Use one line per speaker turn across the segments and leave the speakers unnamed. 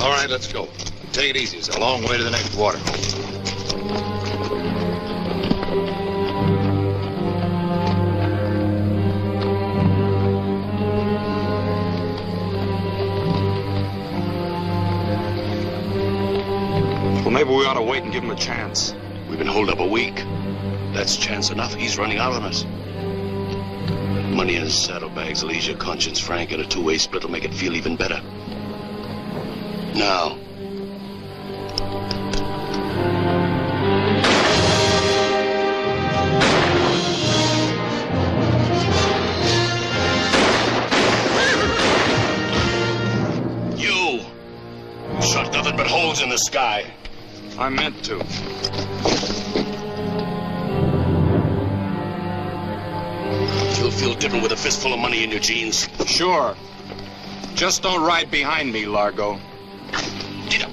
All right, let's go. Take it easy. It's a long way to the next water hole.
Well, maybe we ought to wait and give him a chance.
We've been holed up a week. That's chance enough. He's running out on us. Money in his saddlebags will ease your conscience, Frank, and a two-way split will make it feel even better. Now. You shot nothing but holes in the sky.
I meant to.
You'll feel different with a fistful of money in your jeans.
Sure. Just don't ride behind me, Largo.
Get up.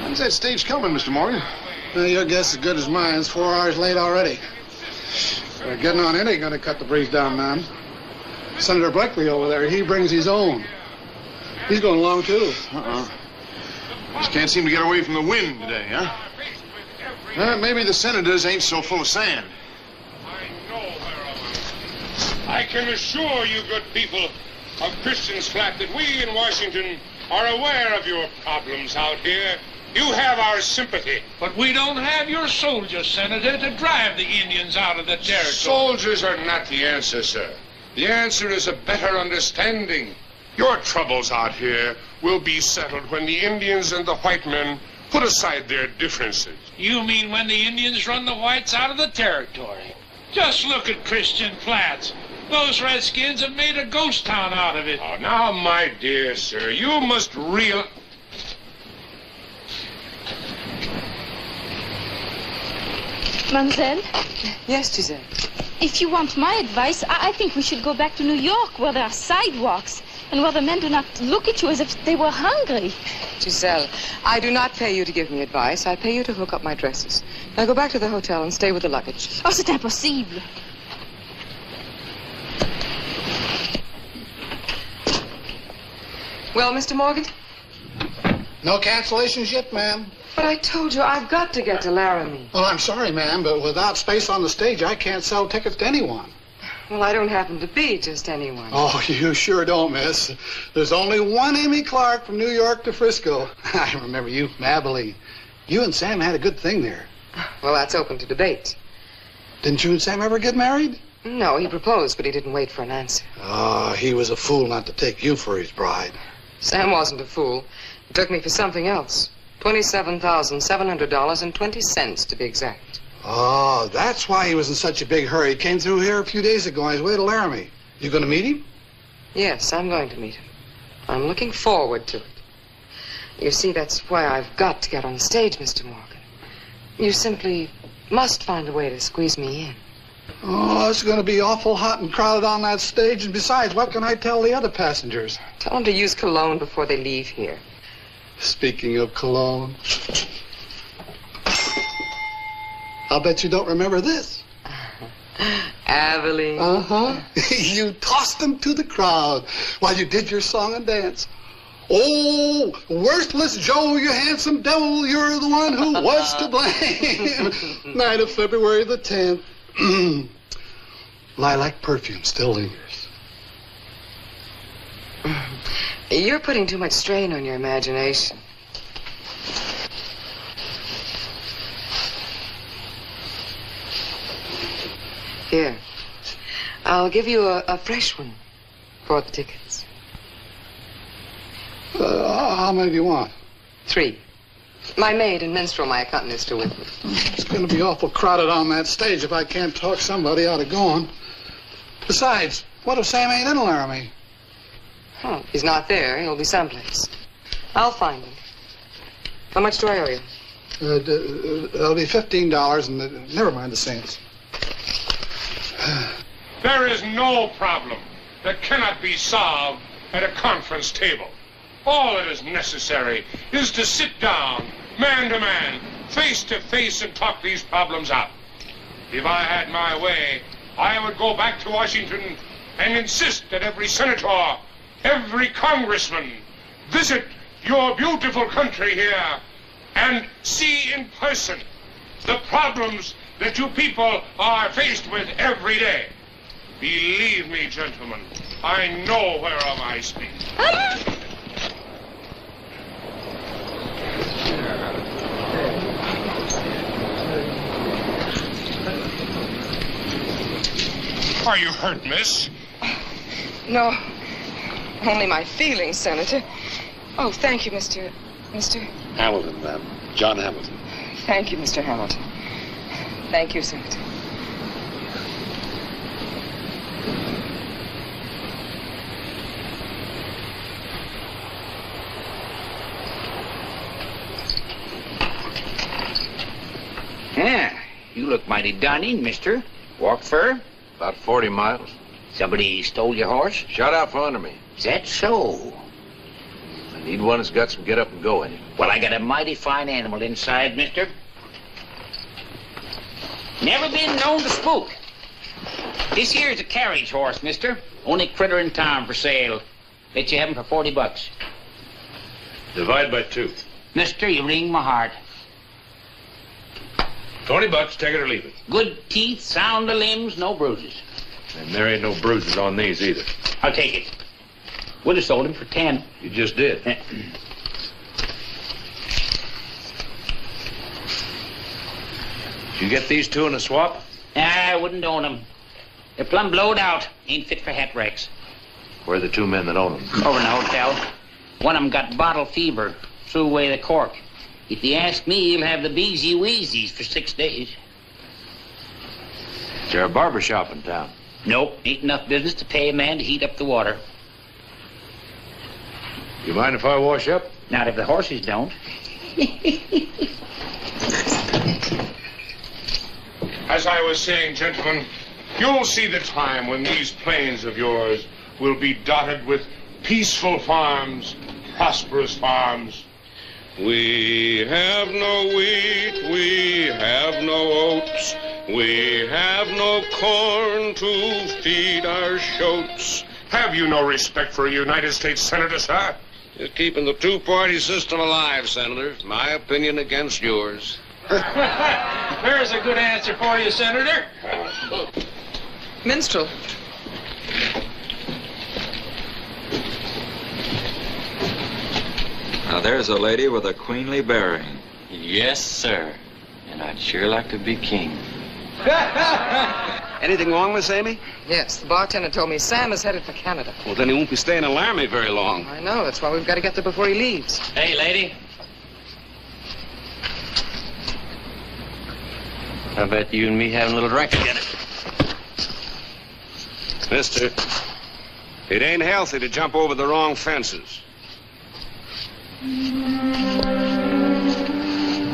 When's that stage coming, Mr. Morgan?
Well, your guess is as good as mine. It's 4 hours late already. We're getting on it ain't gonna cut the breeze down, man. Senator Blakely over there, he brings his own. He's going along, too.
Just can't seem to get away from the wind today, huh? Maybe the senators ain't so full of sand.
I can assure you, good people of Christian's Flat, that we in Washington are aware of your problems out here. You have our sympathy.
But we don't have your soldiers, Senator, to drive the Indians out of the territory.
Soldiers are not the answer, sir. The answer is a better understanding. Your troubles out here will be settled when the Indians and the white men put aside their differences.
You mean when the Indians run the whites out of the territory? Just look at Christian Flats. Those Redskins have made a ghost town out of it.
Oh, now, my dear sir, you must realize...
Mademoiselle?
Yes, Giselle?
If you want my advice, I think we should go back to New York, where there are sidewalks, and where the men do not look at you as if they were hungry.
Giselle, I do not pay you to give me advice. I pay you to hook up my dresses. Now go back to the hotel and stay with the luggage.
Oh, c'est impossible.
Well, Mr. Morgan?
No cancellations yet, ma'am.
But I told you I've got to get to Laramie.
Well, I'm sorry, ma'am, but without space on the stage, I can't sell tickets to anyone.
Well, I don't happen to be just anyone.
Oh, you sure don't, miss. There's only one Amy Clark from New York to Frisco. I remember you from Abilene. You and Sam had a good thing there.
Well, that's open to debate.
Didn't you and Sam ever get married?
No, he proposed, but he didn't wait for an answer.
Oh, he was a fool not to take you for his bride.
Sam wasn't a fool. He took me for something else. $27,700.20 to be exact.
Oh, that's why he was in such a big hurry. He came through here a few days ago on his way to Laramie. You going to meet him?
Yes, I'm going to meet him. I'm looking forward to it. You see, that's why I've got to get on the stage, Mr. Morgan. You simply must find a way to squeeze me in.
Oh, it's going to be awful hot and crowded on that stage. And besides, what can I tell the other passengers?
Tell them to use cologne before they leave here.
Speaking of cologne, I'll bet you don't remember this.
Aveline.
Uh-huh. You tossed them to the crowd while you did your song and dance. Oh, worthless Joe, you handsome devil, you're the one who was to blame. Night of February the 10th. Lilac perfume still lingers.
You're putting too much strain on your imagination. Here, I'll give you a fresh one for the tickets.
How many do you want?
3. My maid and minstrel, my accompanist, are with me.
It's going to be awful crowded on that stage if I can't talk somebody out of going. Besides, what if Sam ain't in Laramie?
Oh, if he's not there, he'll be someplace. I'll find him. How much do I owe you?
It'll be $15, and never mind the cents.
There is no problem that cannot be solved at a conference table. All that is necessary is to sit down, man to man, face to face, and talk these problems out. If I had my way, I would go back to Washington and insist that every senator, every congressman visit your beautiful country here and see in person the problems that you people are faced with every day. Believe me, gentlemen, I know whereof I speak. Are you hurt, miss?
No, only my feelings, Senator. Oh, thank you, Mr.
Hamilton, ma'am. John Hamilton.
Thank you, Mr. Hamilton. Thank you, Senator.
Yeah, you look mighty done in, mister. Walk fur?
About 40 miles.
Somebody stole your horse?
Shot out from under me.
Is that so?
I need one that's got some get up and go in it.
Well, I got a mighty fine animal inside, mister. Never been known to spook. This here's a carriage horse, mister. Only critter in town for sale. Bet you have him for $40.
Divide by 2.
Mister, you wring my heart.
$20, take it or leave it.
Good teeth, sound of limbs, no bruises.
And there ain't no bruises on these either.
I'll take it. Would have sold him for 10.
You just did. You get these 2 in a swap?
I wouldn't own them. They're plumb blowed out. Ain't fit for hat racks.
Where are the 2 men that own them?
Over in the hotel. One of them got bottle fever. Threw away the cork. If you ask me, he'll have the beezy wheezies for 6 days.
Is there a barber shop in town?
Nope. Ain't enough business to pay a man to heat up the water.
You mind if I wash up?
Not if the horses don't.
As I was saying, gentlemen, you'll see the time when these plains of yours will be dotted with peaceful farms, prosperous farms.
We have no wheat, we have no oats, we have no corn to feed our shoats.
Have you no respect for a United States Senator, sir?
You're keeping the 2-party system alive, Senator. My opinion against yours.
There's a good answer for you, Senator.
Minstrel.
Now, there's a lady with a queenly bearing.
Yes, sir. And I'd sure like to be king.
Anything wrong, Miss Amy?
Yes, the bartender told me Sam is headed for Canada.
Well, then he won't be staying in Laramie very long.
I know. That's why we've got to get there before he leaves.
Hey, lady.
How about you and me having a little drink together?
Mister, it ain't healthy to jump over the wrong fences.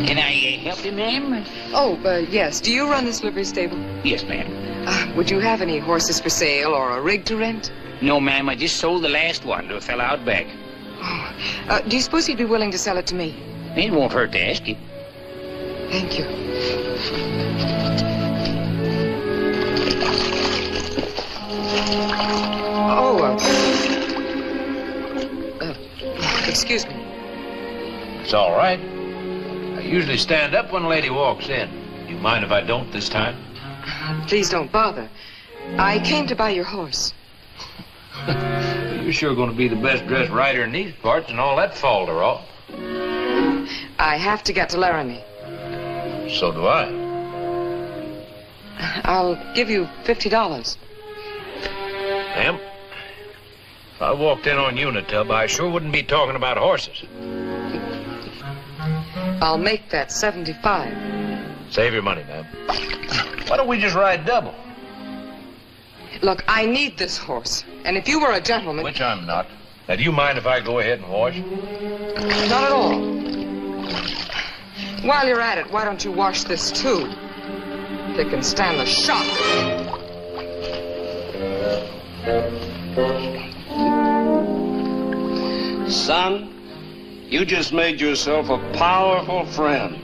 Can I help coffee, ma'am?
Oh, yes. Do you run this livery stable?
Yes, ma'am.
Would you have any horses for sale or a rig to rent?
No, ma'am. I just sold the last one to a fella out back.
Oh. Do you suppose he'd be willing to sell it to me?
It won't hurt to ask him.
Thank you. Oh, excuse me.
It's all right. I usually stand up when a lady walks in. You mind if I don't this time?
Please don't bother. I came to buy your horse.
You're sure going to be the best dressed rider in these parts and all that falderall.
I have to get to Laramie.
So do I.
I'll give you $50.
Ma'am, if I walked in on Unitub, I sure wouldn't be talking about horses.
I'll make that 75.
Save your money, ma'am. Why don't we just ride double?
Look, I need this horse. And if you were a gentleman...
Which I'm not. Now, do you mind if I go ahead and wash?
Not at all. While you're at it, why don't you wash this, too? If it can stand the shock.
Son, you just made yourself a powerful friend.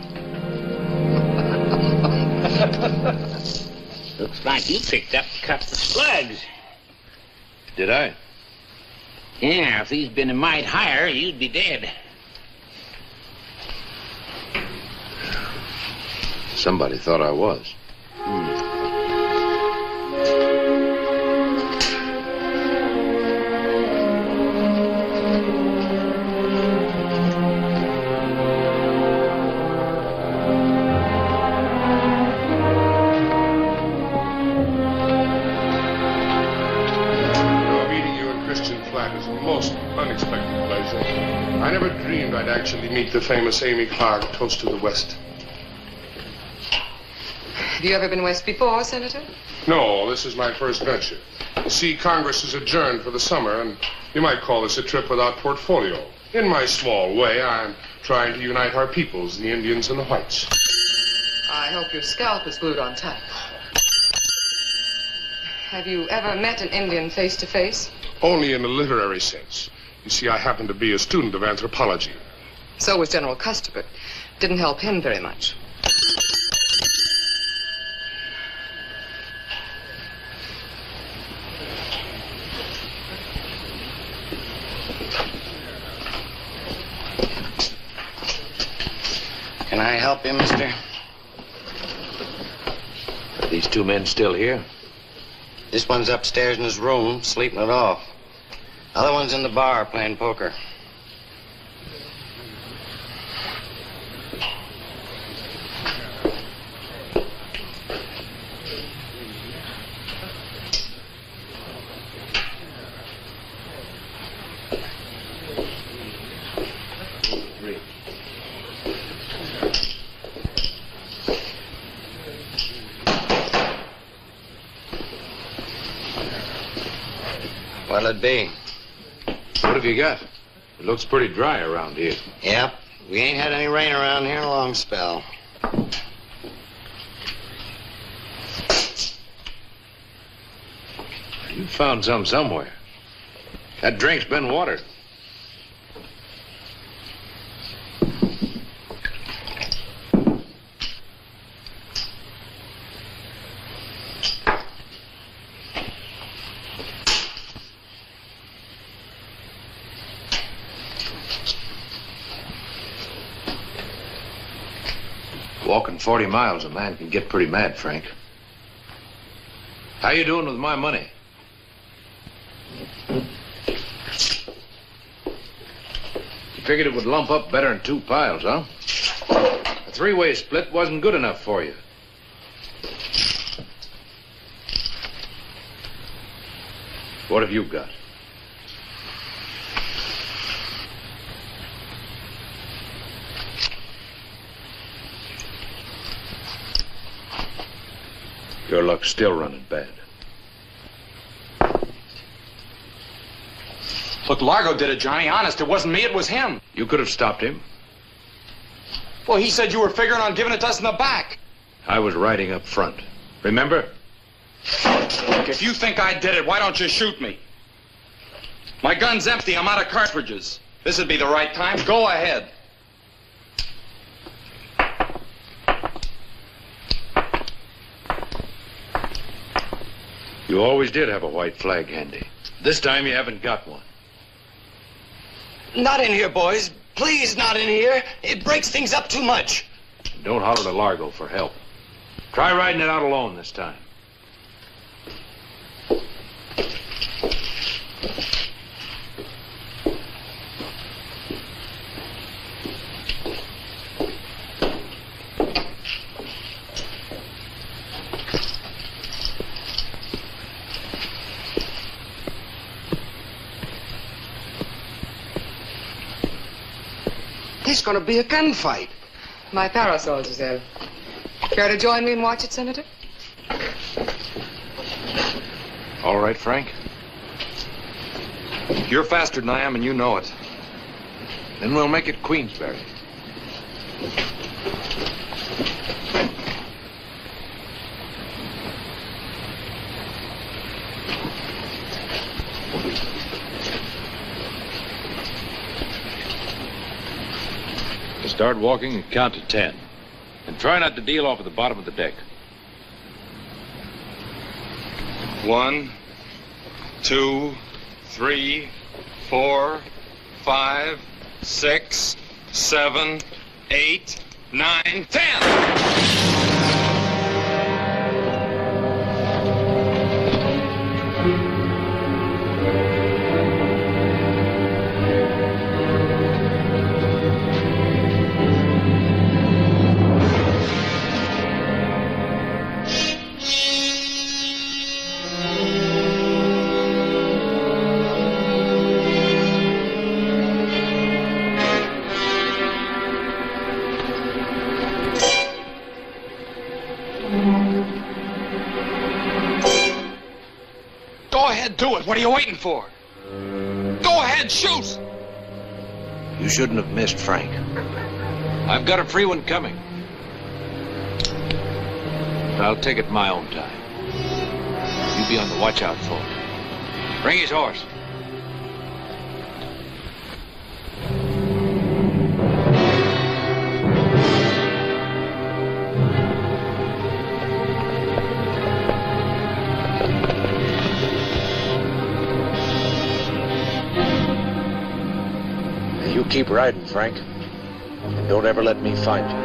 Looks like you picked up a couple of slugs.
Did I?
Yeah, if these been a mite higher, you'd be dead.
Somebody thought I was.
I never dreamed I'd actually meet the famous Amy Clark, toast to the West.
Have you ever been west before, Senator?
No, this is my first venture. You see, Congress is adjourned for the summer, and you might call this a trip without portfolio. In my small way, I'm trying to unite our peoples, the Indians and the whites.
I hope your scalp is glued on tight. Have you ever met an Indian face to face?
Only in a literary sense. You see, I happen to be a student of anthropology.
So was General Custer, but didn't help him very much.
Can I help you, mister?
Are these two men still here?
This one's upstairs in his room, sleeping it off. Other one's in the bar playing poker. What'll it be?
What have you got? It looks pretty dry around here.
Yep. We ain't had any rain around here in a long spell.
You found some somewhere. That drink's been watered. Walking 40 miles, a man can get pretty mad, Frank. How you doing with my money? You figured it would lump up better in two piles, huh? A three-way split wasn't good enough for you. What have you got? Your luck's still running bad.
Look, Largo did it, Johnny. Honest, it wasn't me, it was him.
You could have stopped him.
Well, he said you were figuring on giving it to us in the back.
I was riding up front. Remember?
Look, if you think I did it, why don't you shoot me? My gun's empty. I'm out of cartridges. This would be the right time. Go ahead.
You always did have a white flag handy. This time you haven't got one.
Not in here, boys. Please, not in here. It breaks things up too much.
Don't holler to Largo for help. Try riding it out alone this time.
It's going to be a gunfight.
My parasol, Giselle. Care to join me and watch it, Senator?
All right, Frank.
You're faster than I am, and you know it.
Then we'll make it Queensberry. Start walking and count to 10. And try not to deal off at the bottom of the deck.
1, 2, 3, 4, 5, 6, 7, 8, 9, 10! Do it. What are you waiting for? Go ahead, shoot!
You shouldn't have missed, Frank. I've got a free one coming. I'll take it my own time. You be on the watch out for it. Bring his horse. You keep riding, Frank. And don't ever let me find you.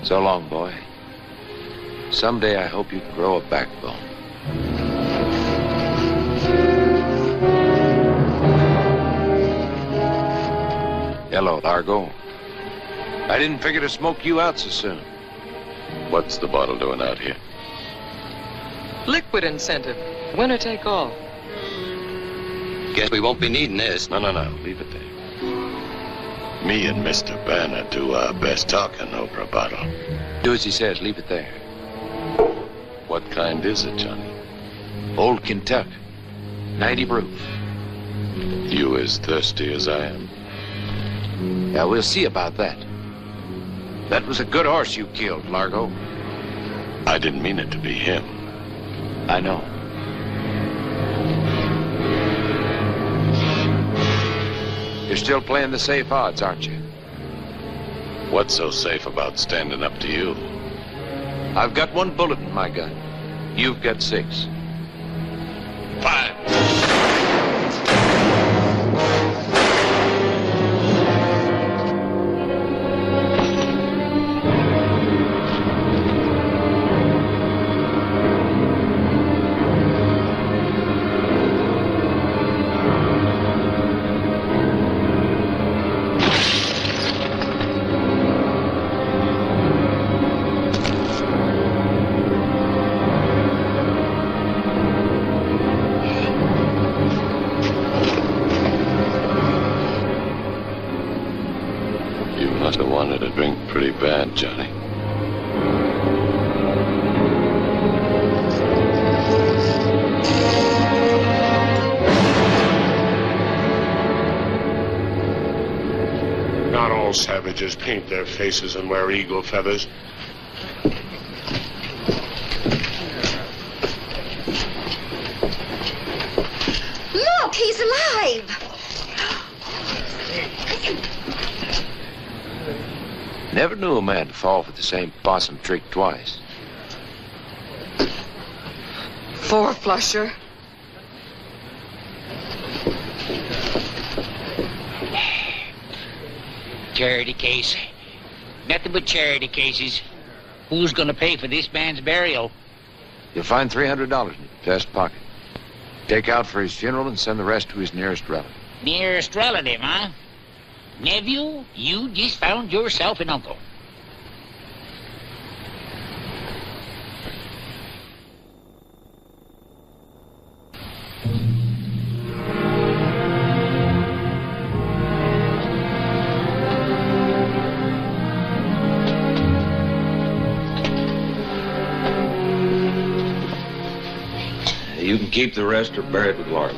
So long, boy. Someday I hope you can grow a backbone. Hello, Largo. I didn't figure to smoke you out so soon.
What's the bottle doing out here?
Liquid incentive. Winner take all.
Guess we won't be needing this.
No. Leave it there. Me and Mr. Banner do our best talking over a bottle.
Do as he says. Leave it there.
What kind is it, Johnny?
Old Kentucky. 90 proof.
You as thirsty as I am?
Yeah, we'll see about that. That was a good horse you killed, Largo.
I didn't mean it to be him.
I know. You're still playing the safe odds, aren't you?
What's so safe about standing up to you?
I've got 1 bullet in my gun. You've got 6.
5. Must have wanted a drink pretty bad, Johnny.
Not all savages paint their faces and wear eagle feathers.
Look, he's alive.
Never knew a man to fall for the same possum trick twice.
Four-flusher.
Charity case. Nothing but charity cases. Who's gonna pay for this man's burial?
You'll find $300 in your vest pocket. Take out for his funeral and send the rest to his nearest relative.
Nearest relative, huh? Nephew, you just found yourself an uncle.
You can keep the rest or bury it with Largo.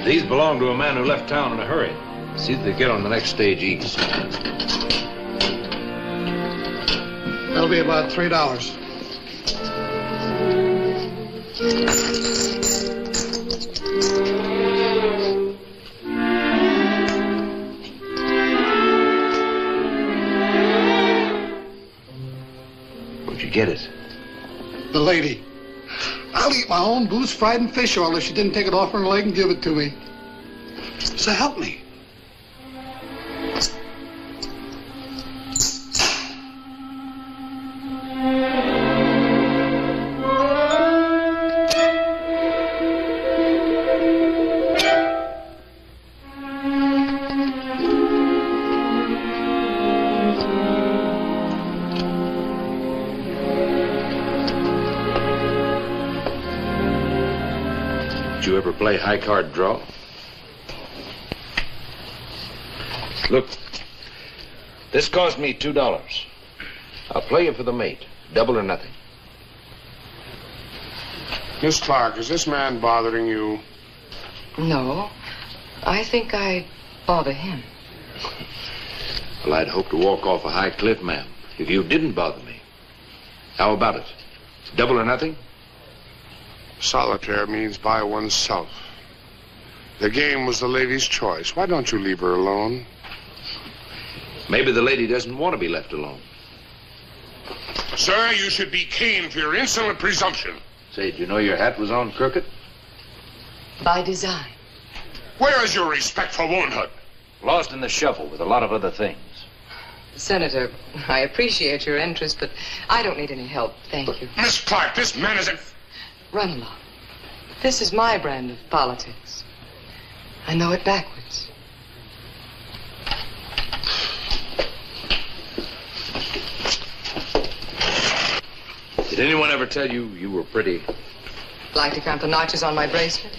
These belong to a man who left town in a hurry. See that they get on the next stage east.
That'll be about $3.
Where'd you get it?
The lady. I'll eat my own goose fried in fish oil if she didn't take it off her leg and give it to me. So help me.
Did you ever play high card draw? Look, this cost me $2. I'll play you for the mate. Double or nothing.
Miss Clark, is this man bothering you?
No. I think I bother him.
Well, I'd hope to walk off a high cliff, ma'am, if you didn't bother me. How about it? Double or nothing?
Solitaire means by oneself. The game was the lady's choice. Why don't you leave her alone?
Maybe the lady doesn't want to be left alone.
Sir, you should be caned for your insolent presumption.
Say, did you know your hat was on crooked?
By design.
Where is your respect for womanhood?
Lost in the shuffle with a lot of other things.
Senator, I appreciate your interest, but I don't need any help, thank you.
Miss Clark, this man is a...
Run along. This is my brand of politics. I know it backwards.
Did anyone ever tell you you were pretty?
Like to count the notches on my bracelet?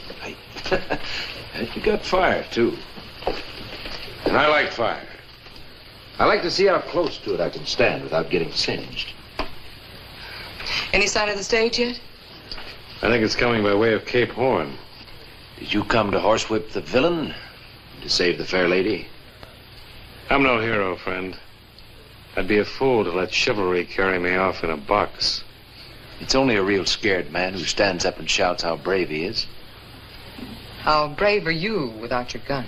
And you got fire, too. And I like fire. I like to see how close to it I can stand without getting singed.
Any sign of the stage yet?
I think it's coming by way of Cape Horn. Did you come to horsewhip the villain? To save the fair lady?
I'm no hero, friend. I'd be a fool to let chivalry carry me off in a box.
It's only a real scared man who stands up and shouts how brave he is.
How brave are you without your gun?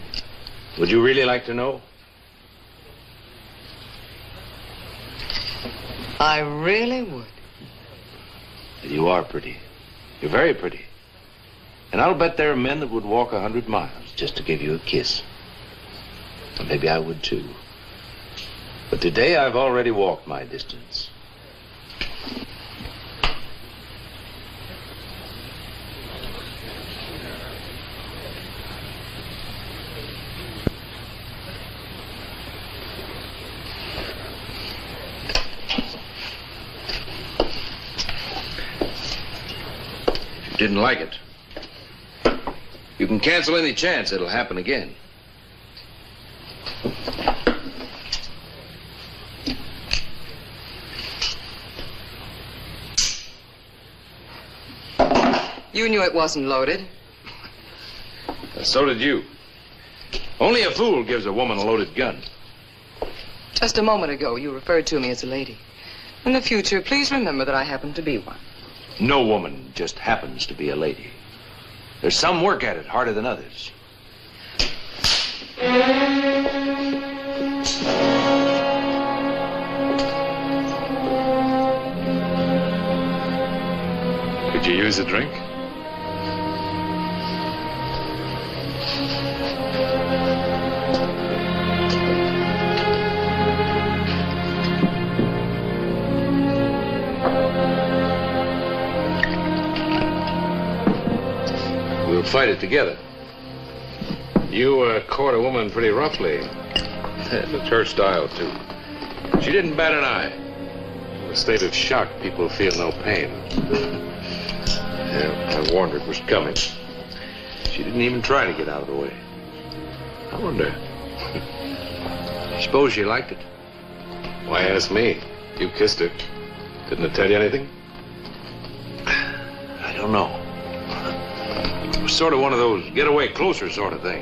Would you really like to know?
I really would.
You are pretty. You're very pretty. And I'll bet there are men that would walk 100 miles just to give you a kiss. Or maybe I would too. But today I've already walked my distance. didn't like it. You can cancel any chance it'll happen again.
You knew it wasn't loaded.
So did you. Only a fool gives a woman a loaded gun.
Just a moment ago, you referred to me as a lady. In the future, please remember that I happen to be one.
No woman just happens to be a lady. There's some work at it harder than others.
Could you use a drink?
We'll fight it together.
You caught a woman pretty roughly.
It's her style, too. She didn't bat an eye.
In a state of shock, people feel no pain.
Yeah, I warned her it was coming. She didn't even try to get out of the way. I wonder. Suppose she liked it?
Why ask me? You kissed her. Didn't it tell you anything?
I don't know. It was sort of one of those get away closer sort of thing.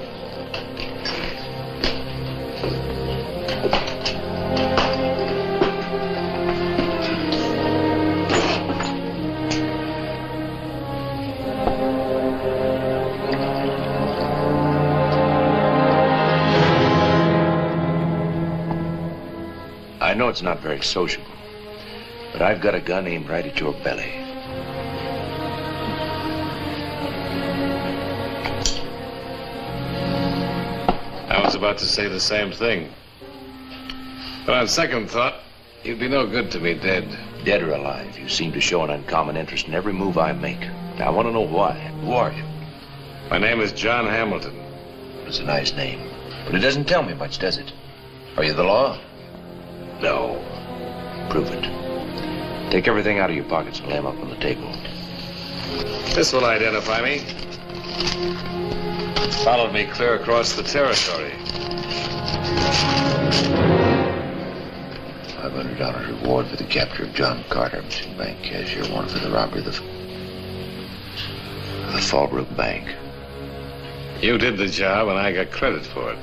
I know it's not very sociable, but I've got a gun aimed right at your belly.
I was about to say the same thing. But on second thought, you'd be no good to me dead.
Dead or alive, you seem to show an uncommon interest in every move I make. Now, I want to know why. Who are you?
My name is John Hamilton.
It's a nice name, but it doesn't tell me much, does it? Are you the law? No. Prove it. Take everything out of your pockets and lay them up on the table.
This will identify me. Followed me clear across the territory.
$500 reward for the capture of John Carter, missing bank cashier, one for the robbery of the Fallbrook Bank.
You did the job, and I got credit for it.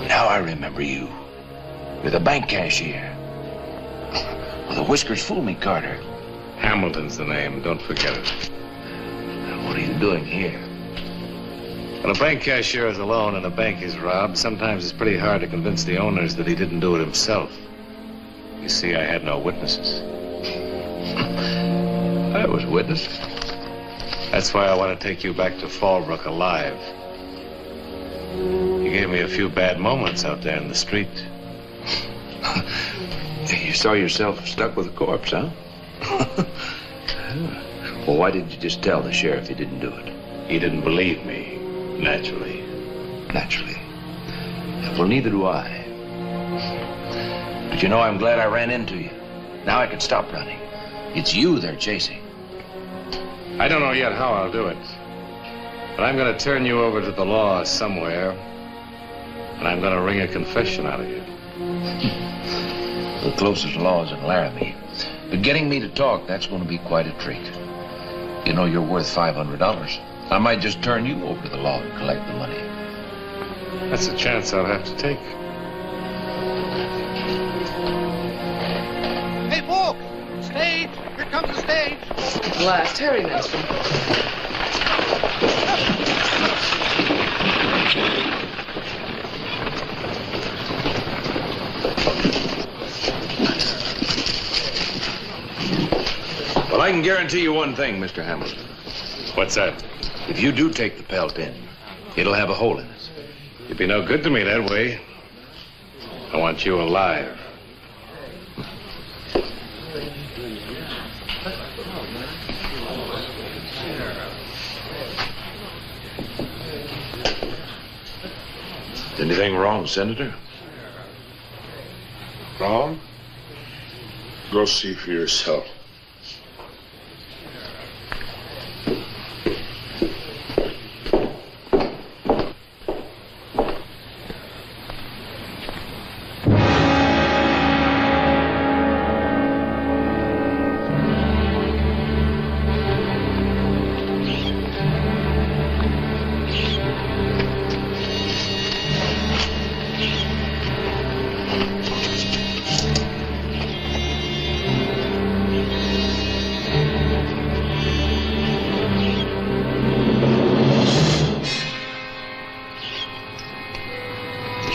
Now I remember you. You're the bank cashier. Well, the whiskers fool me, Carter.
Hamilton's the name. Don't forget it.
What are you doing here?
When a bank cashier is alone and a bank is robbed, sometimes it's pretty hard to convince the owners that he didn't do it himself. You see, I had no witnesses.
I was witness.
That's why I want to take you back to Fallbrook alive. You gave me a few bad moments out there in the street.
You saw yourself stuck with a corpse, huh? Well, why didn't you just tell the sheriff you didn't do it?
He didn't believe me, naturally.
Naturally. Well, neither do I. But you know, I'm glad I ran into you. Now I can stop running. It's you they're chasing.
I don't know yet how I'll do it. But I'm going to turn you over to the law somewhere. And I'm going to wring a confession out of you.
The closest law is in Laramie. But getting me to talk, that's going to be quite a treat. You know you're worth $500. I might just turn you over to the law and collect the money.
That's a chance I'll have to take.
Hey, Book! Stage! Here comes the stage!
Last Harry Nestor.
Well, I can guarantee you one thing, Mr. Hamilton.
What's that?
If you do take the pelt in, it'll have a hole in it.
You'd be no good to me that way. I want you alive.
Is anything wrong, Senator?
Wrong? Go see for yourself.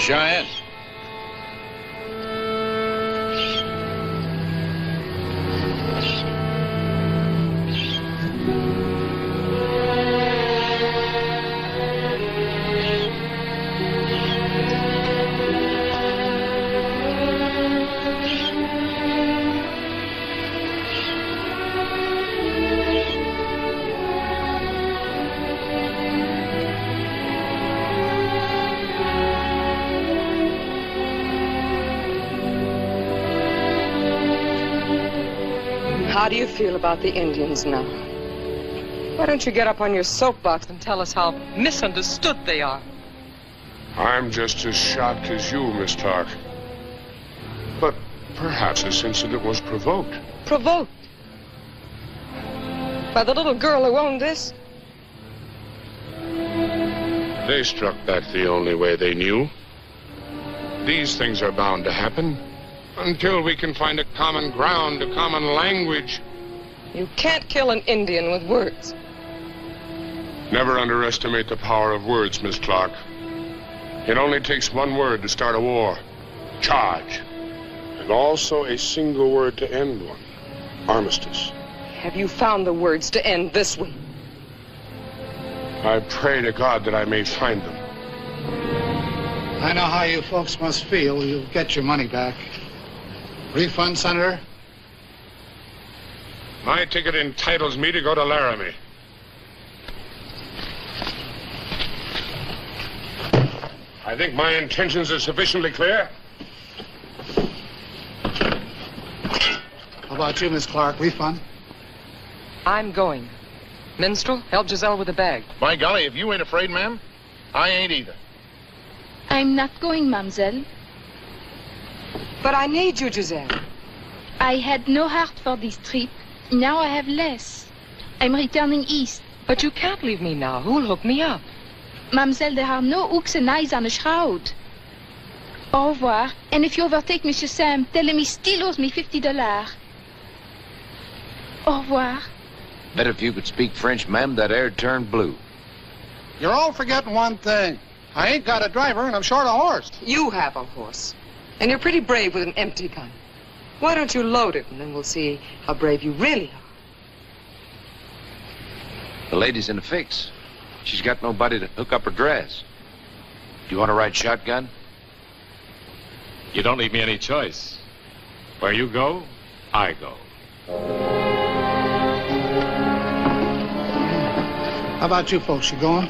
Cheyenne.
How do you feel about the Indians now? Why don't you get up on your soapbox and tell us how misunderstood they are?
I'm just as shocked as you, Miss Clark. But perhaps this incident was provoked.
Provoked? By the little girl who owned this?
They struck back the only way they knew. These things are bound to happen. Until we can find a common ground, a common language.
You can't kill an Indian with words.
Never underestimate the power of words, Miss Clark. It only takes one word to start a war. Charge. And also a single word to end one. Armistice.
Have you found the words to end this one?
I pray to God that I may find them.
I know how you folks must feel. You'll get your money back. Refund, Senator?
My ticket entitles me to go to Laramie. I think my intentions are sufficiently clear.
How about you, Miss Clark? Refund?
I'm going. Minstrel, help Giselle with the bag.
By golly, if you ain't afraid, ma'am, I ain't either.
I'm not going, mademoiselle.
But I need you, Giselle.
I had no heart for this trip. Now I have less. I'm returning east.
But you can't leave me now. Who'll hook me up?
Mademoiselle, there are no hooks and eyes on a shroud. Au revoir. And if you overtake Monsieur Sam, tell him he still owes me $50. Au revoir.
Bet if you could speak French, ma'am, that air'd turn blue.
You're all forgetting one thing. I ain't got a driver and I'm short a horse.
You have a horse. And you're pretty brave with an empty gun. Why don't you load it, and then we'll see how brave you really are.
The lady's in a fix. She's got nobody to hook up her dress. Do you want to ride shotgun?
You don't leave me any choice. Where you go, I go.
How about you folks? You going?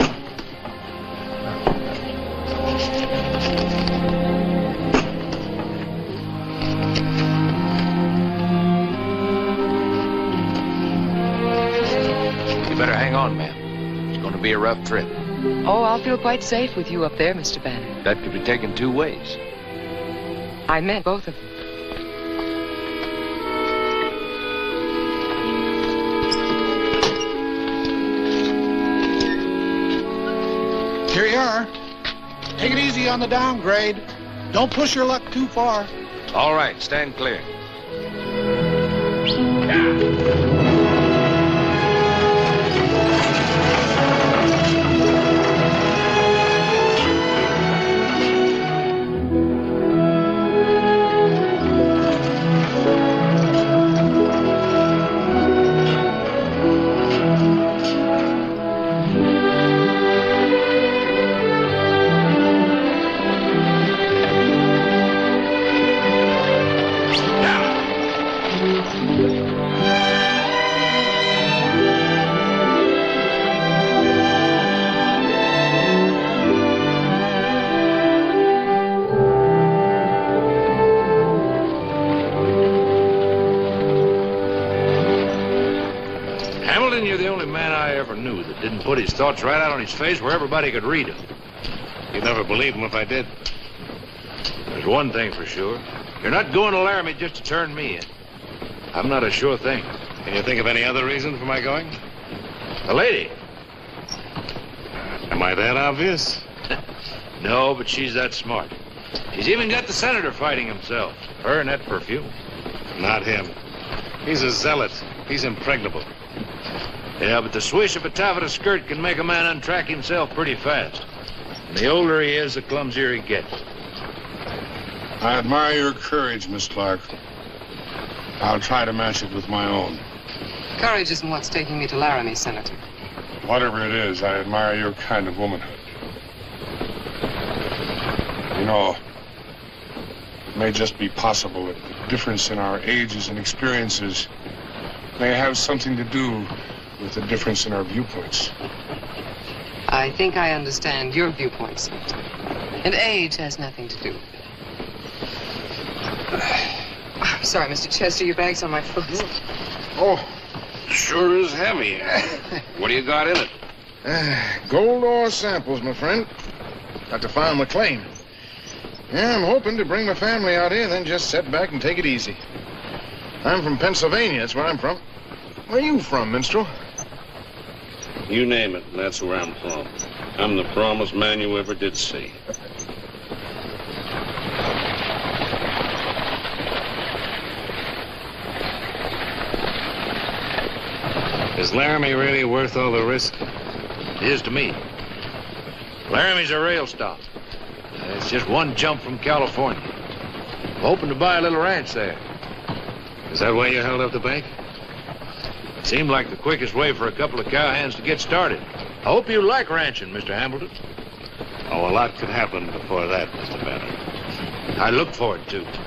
Better hang on, ma'am. It's going to be a rough trip.
Oh, I'll feel quite safe with you up there, Mr. Banner.
That could be taken two ways.
I meant both of them.
Here you are. Take it easy on the downgrade. Don't push your luck too far.
All right, stand clear. Didn't put his thoughts right out on his face where everybody could read them.
You'd never believe him if I did.
There's one thing for sure. You're not going to Laramie just to turn me in. I'm not a sure thing.
Can you think of any other reason for my going?
The lady.
Am I that obvious?
No, but she's that smart. She's even got the senator fighting himself. Her and that perfume.
Not him. He's a zealot. He's impregnable.
Yeah, but the swish of a taffeta skirt can make a man untrack himself pretty fast. And the older he is, the clumsier he gets.
I admire your courage, Miss Clark. I'll try to match it with my own.
Courage isn't what's taking me to Laramie, Senator.
Whatever it is, I admire your kind of womanhood. You know, it may just be possible that the difference in our ages and experiences may have something to do with the difference in our viewpoints.
I think I understand your viewpoint, Senator. And age has nothing to do with it. I'm sorry, Mr. Chester, your bag's on my foot.
Oh,
Sure is heavy. What do you got in it?
gold ore samples, my friend. Got to file my claim. Yeah, I'm hoping to bring my family out here, then just sit back and take it easy. I'm from Pennsylvania, that's where I'm from. Where are you from, minstrel?
You name it, and that's where I'm from. I'm the promised man you ever did see.
Is Laramie really worth all the risk?
It is to me. Laramie's a rail stop. It's just one jump from California. I'm hoping to buy a little ranch there.
Is that why you held up the bank?
It seemed like the quickest way for a couple of cowhands to get started. I hope you like ranching, Mr. Hambleton.
Oh, a lot could happen before that, Mr. Banner.
I look forward to it.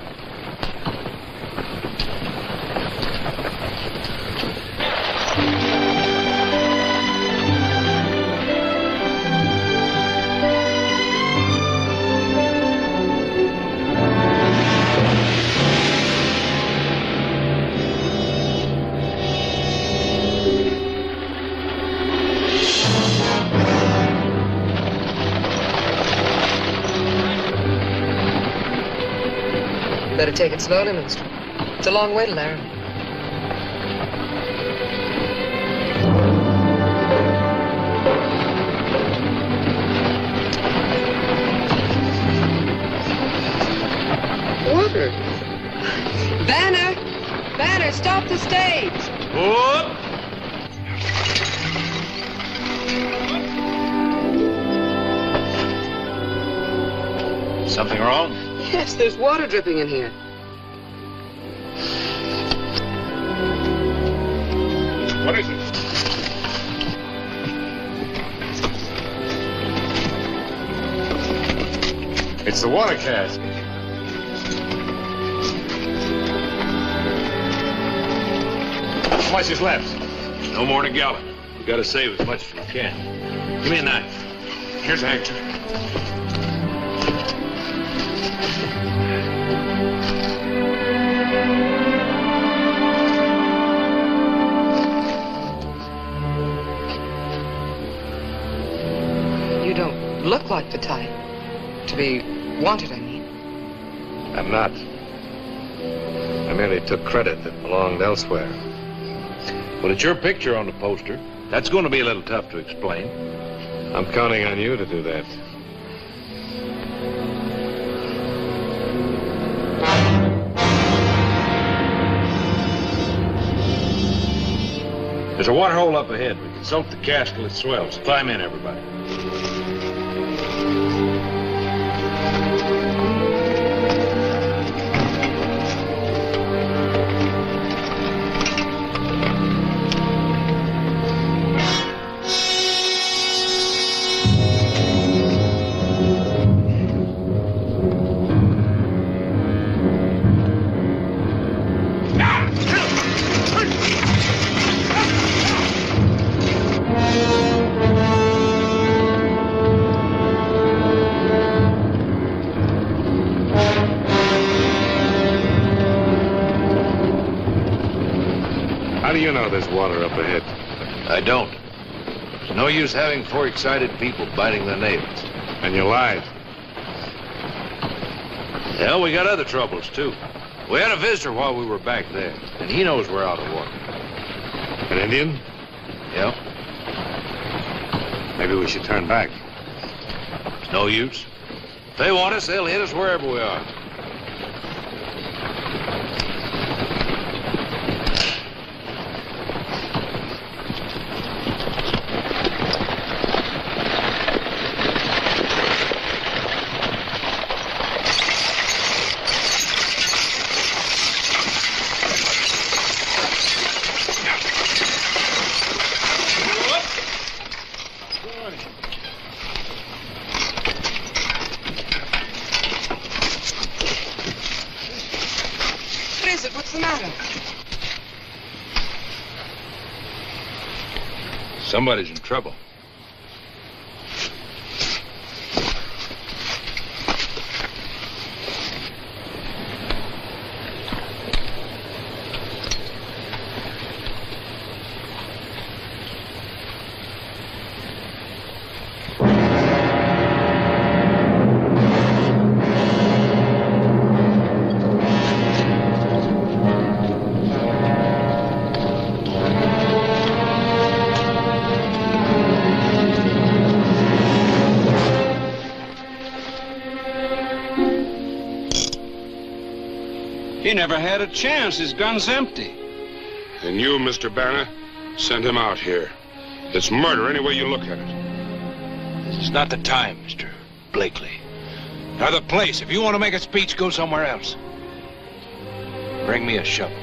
Better take it slowly, Minstrel. It's a long way to Laramie.
Water.
Banner! Banner, stop the stage!
Whoop! Something wrong?
Yes, there's water dripping in here.
What is it?
It's the water cask. How much is left?
No more than a gallon. We gotta save as much as we can. Give me a knife.
Here's a handkerchief.
You don't look like the type to be wanted, I mean.
I'm not. I merely took credit that belonged elsewhere.
Well, it's your picture on the poster. That's going to be a little tough to explain.
I'm counting on you to do that.
There's a water hole up ahead. We can soak the cask till it swells. Climb in, everybody.
How do you know there's water up ahead?
I don't. There's no use having four excited people biting their nails.
And you lied.
Hell, we got other troubles, too. We had a visitor while we were back there, and he knows we're out of water.
An Indian?
Yeah.
Maybe we should turn back.
It's no use. If they want us, they'll hit us wherever we are.
the matter?
Somebody's in trouble.
He never had a chance. His gun's empty.
And you, Mr. Banner, send him out here. It's murder any way you look at it.
This is not the time, Mr. Blakely. Nor the place. If you want to make a speech, go somewhere else. Bring me a shovel.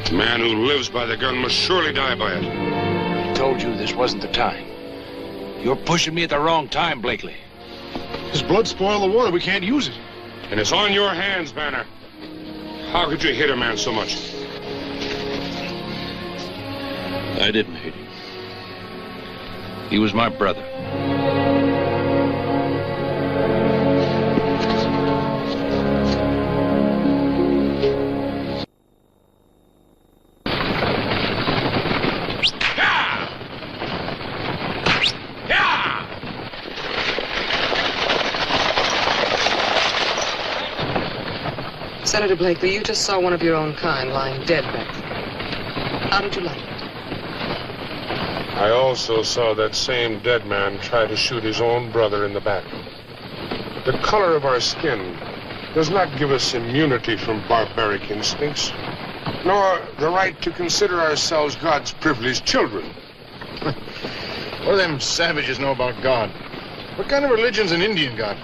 The man who lives by the gun must surely die by it.
I told you this wasn't the time. You're pushing me at the wrong time, Blakely.
His blood spoiled the water. We can't use it.
And it's on your hands, Banner. How could you hit a man so much?
I didn't hit him. He was my brother.
Senator Blakely, you just saw one of your own kind lying dead back there. How did you like it?
I also saw that same dead man try to shoot his own brother in the back. The color of our skin does not give us immunity from barbaric instincts, nor the right to consider ourselves God's privileged children.
What do them savages know about God? What kind of religion's an Indian God?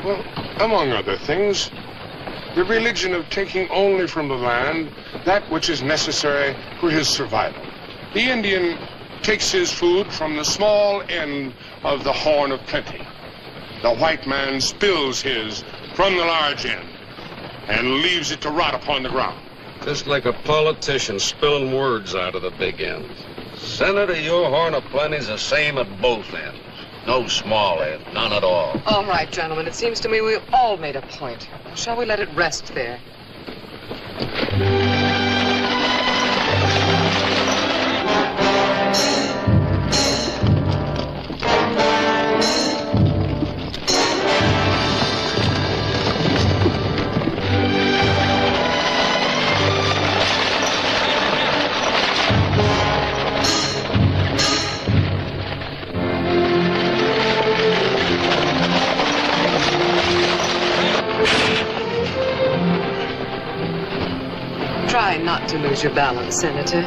Well, among other things, the religion of taking only from the land that which is necessary for his survival. The Indian takes his food from the small end of the horn of plenty. The white man spills his from the large end and leaves it to rot upon the ground.
Just like a politician spilling words out of the big end. Senator, your horn of plenty's the same at both ends. No small end, none at all.
All right, gentlemen, it seems to me we all made a point. Shall we let it rest there? Try not to lose your balance, Senator.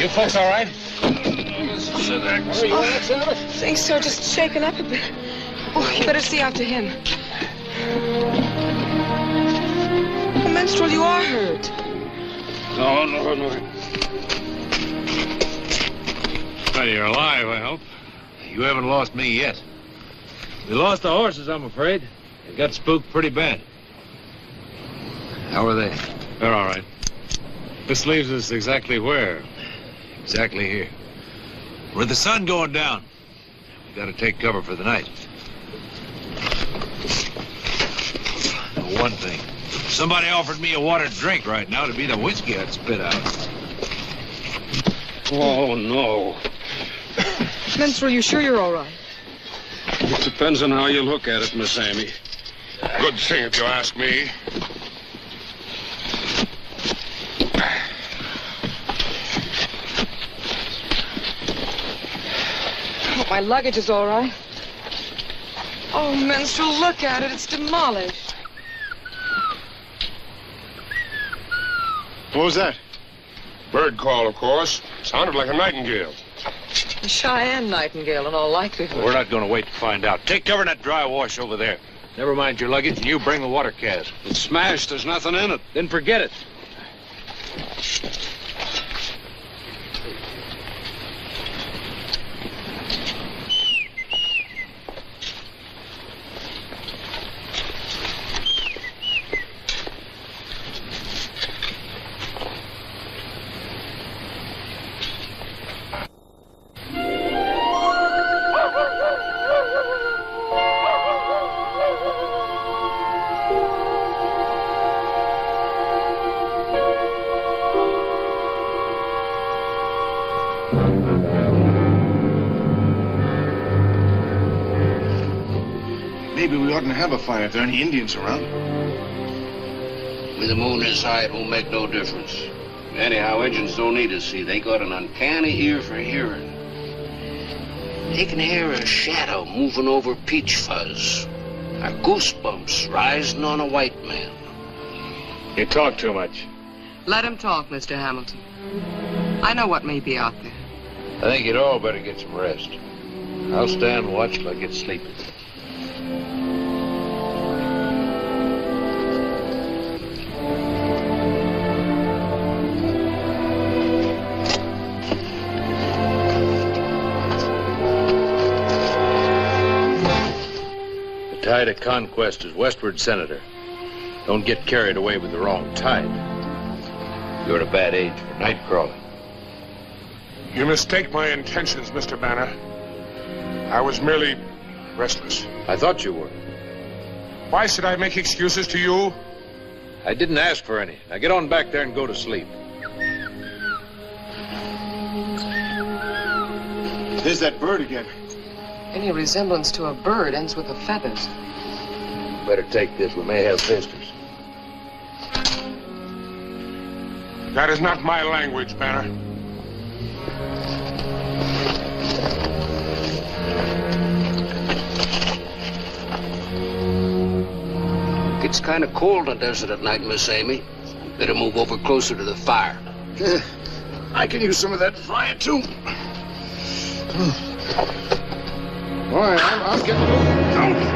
You folks all right?
Things so just shaken up a bit. Oh, you better see after him. Oh, Minstrel, you are hurt.
No. Well, you're alive, I hope.
You haven't lost me yet.
We lost the horses, I'm afraid. They got spooked pretty bad.
How are they?
They're all right. This leaves us exactly where?
Exactly here. With the sun going down. We gotta take cover for the night. One thing. If somebody offered me a water drink right now, it'd be the whiskey I'd spit out.
Oh, no.
Minstrel, you sure you're all right?
It depends on how you look at it, Miss Amy.
Good thing if you ask me.
Oh, my luggage is all right. Oh, Minstrel, look at it. It's demolished.
What was that?
Bird call, of course. Sounded like a nightingale.
A Cheyenne nightingale in all likelihood.
We're not going to wait to find out. Take cover in that dry wash over there. Never mind your luggage, and you bring the water cask.
It's smashed. There's nothing in it.
Then forget it.
Maybe we oughtn't have a fire if there are any Indians around.
With the moon this high, it won't make no difference. Anyhow, Indians don't need to see. They got an uncanny ear for hearing. They can hear a shadow moving over peach fuzz, or goosebumps rising on a white man.
You talk too much.
Let him talk, Mr. Hamilton. I know what may be out there.
I think you'd all better get some rest. I'll stand watch till I get sleepy.
The tide of conquest is westward, Senator. Don't get carried away with the wrong tide. You're at a bad age for night crawling.
You mistake my intentions, Mr. Banner. I was merely restless.
I thought you were.
Why should I make excuses to you?
I didn't ask for any. Now get on back there and go to sleep.
There's that bird again.
Any resemblance to a bird ends with the feathers.
Better take this. We may have visitors.
That is not my language, Banner.
It's kind of cold in the desert at night, Miss Amy. Better move over closer to the fire.
I can use some of that fire, too. Boy, I'm getting moving.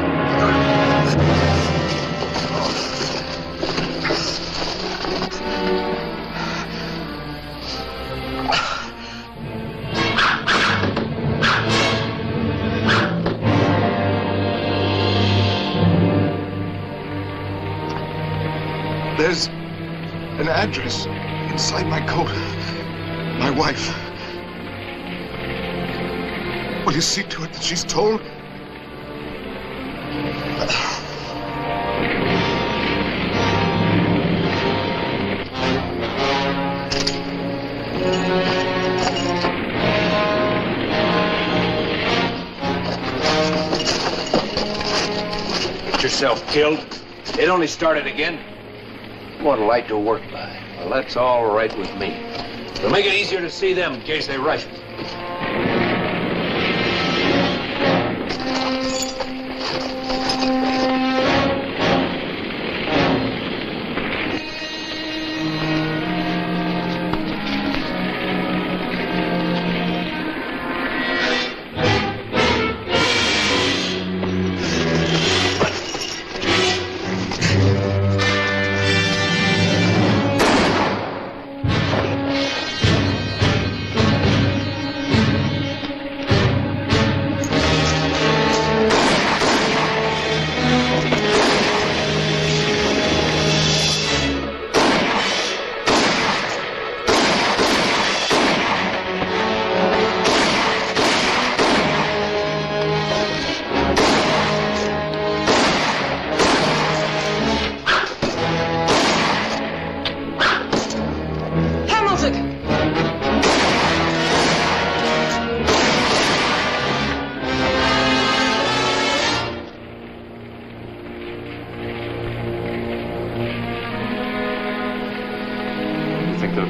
There's an address inside my coat. My wife. Will you see to it that she's told?
Get yourself killed? It only started again.
You want a light to work by.
Well, that's all right with me. It'll make it easier to see them in case they rush us.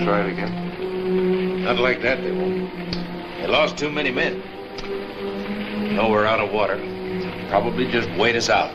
Try it again? Not like that, they won't. They lost too many men. Know we're out of water. Probably just wait us out.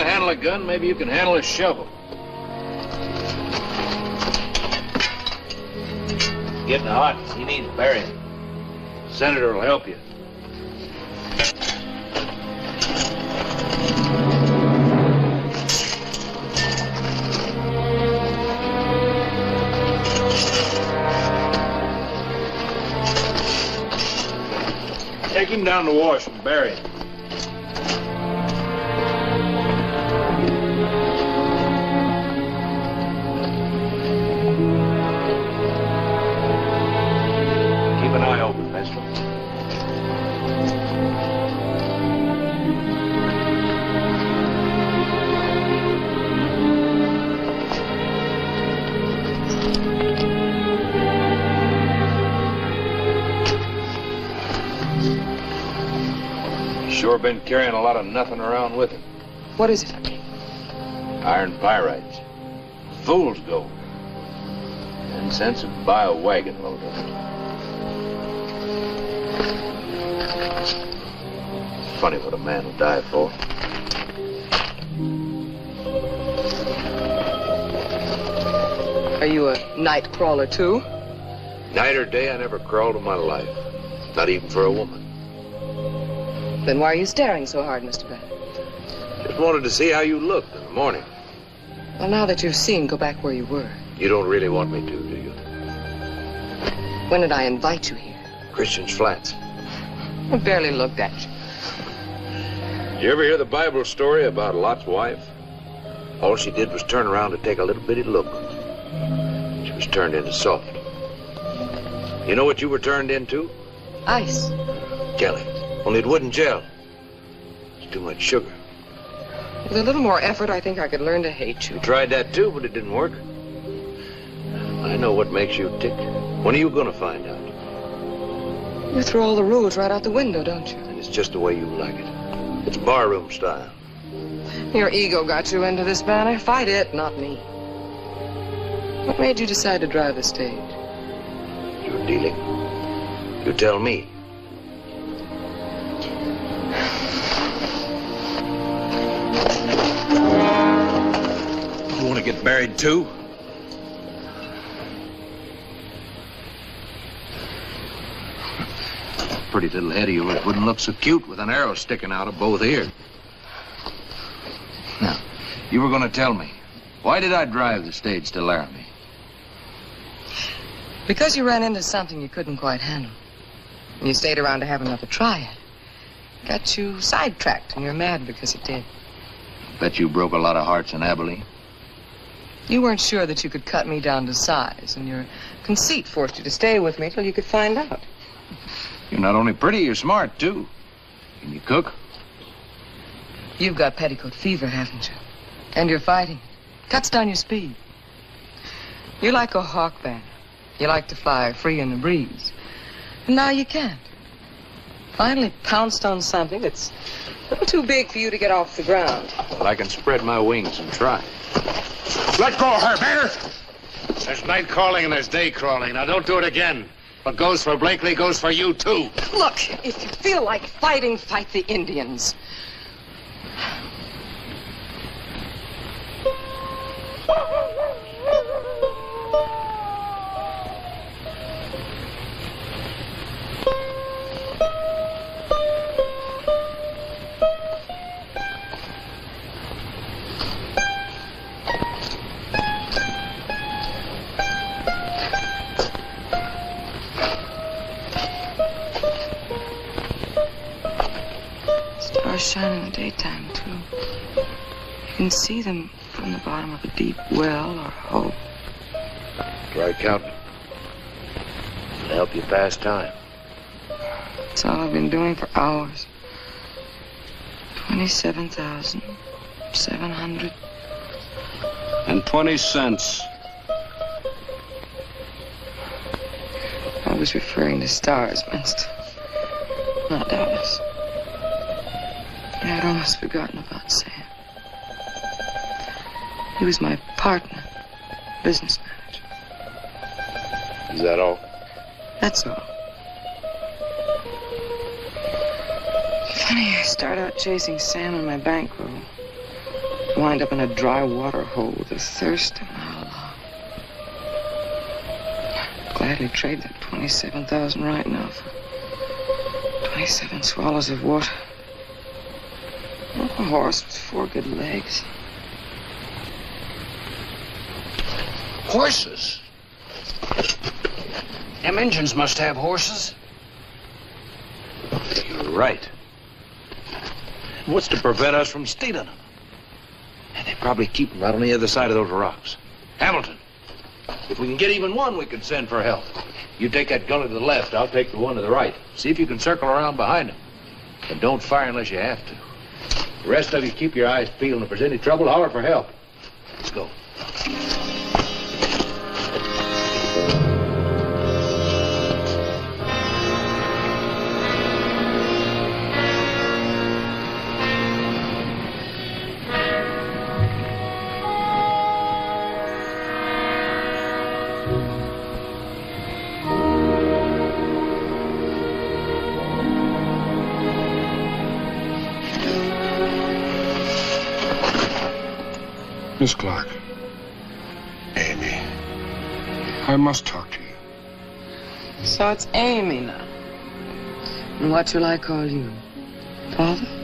can't handle a gun, maybe you can handle a shovel. It's getting hot. He needs burying. Senator will help you. Take him down to wash and bury him. Keep an eye open, Mister. Sure been carrying a lot of nothing around with him.
What is it?
Iron pyrites. Fool's gold. 10 cents to buy a wagon load of it. It's funny what a man will die for.
Are you a night crawler, too?
Night or day, I never crawled in my life. Not even for a woman.
Then why are you staring so hard, Mr. Bennett?
Just wanted to see how you looked in the morning.
Well, now that you've seen, go back where you were.
You don't really want me to, do you?
When did I invite you here?
Christian's Flats.
I barely looked at you.
Did you ever hear the Bible story about Lot's wife? All she did was turn around to take a little bitty look. She was turned into salt. You know what you were turned into?
Ice.
Jelly. Only it wouldn't gel. It's too much sugar.
With a little more effort, I think I could learn to hate you.
You tried that too, but it didn't work. I know what makes you tick. When are you going to find out?
You throw all the rules right out the window, don't you?
And it's just the way you like it. It's barroom style.
Your ego got you into this, Banner. Fight it, not me. What made you decide to drive the stage?
You're dealing. You tell me. You want to get buried too? Pretty little head of yours wouldn't look so cute with an arrow sticking out of both ears. Now, you were going to tell me, why did I drive the stage to Laramie?
Because you ran into something you couldn't quite handle. And you stayed around to have another try at it. Got you sidetracked, and you're mad because it did.
Bet you broke a lot of hearts in Abilene.
You weren't sure that you could cut me down to size, and your conceit forced you to stay with me till you could find out.
You're not only pretty, you're smart, too. Can you cook?
You've got petticoat fever, haven't you? And you're fighting. Cuts down your speed. You're like a hawk, Banner. You like to fly free in the breeze. And now you can't. Finally pounced on something that's a little too big for you to get off the ground.
Well, I can spread my wings and try.
Let go of her, Banner! There's night crawling and there's day crawling. Now, don't do it again. What goes for Blakely goes for you, too.
Look, if you feel like fighting, fight the Indians. Stars shine in the daytime, too. You can see them from the bottom of a deep well or hole.
Try counting. It'll help you pass time.
That's all I've been doing for hours. 27,700.
And 20 cents.
I was referring to stars, Winston. Not dollars. I'd almost forgotten about Sam. He was my partner, business manager.
Is that all?
That's all. Funny, I start out chasing Sam and my bankroll. wind up in a dry water hole with a thirst a mile long. Gladly trade that 27,000 right now for 27 swallows of water. A horse with 4 good legs.
Horses? Them Injuns must have horses.
You're right. What's to prevent us from stealing them? And they probably keep them right on the other side of those rocks. Hamilton, if we can get even one, we can send for help. You take that gun to the left, I'll take the one to the right. See if you can circle around behind them. And don't fire unless you have to. The rest of you keep your eyes peeled, and if there's any trouble, holler for help. Let's go.
Miss Clark. Amy. I must talk to you.
So it's Amy now. And what shall I call you? Father?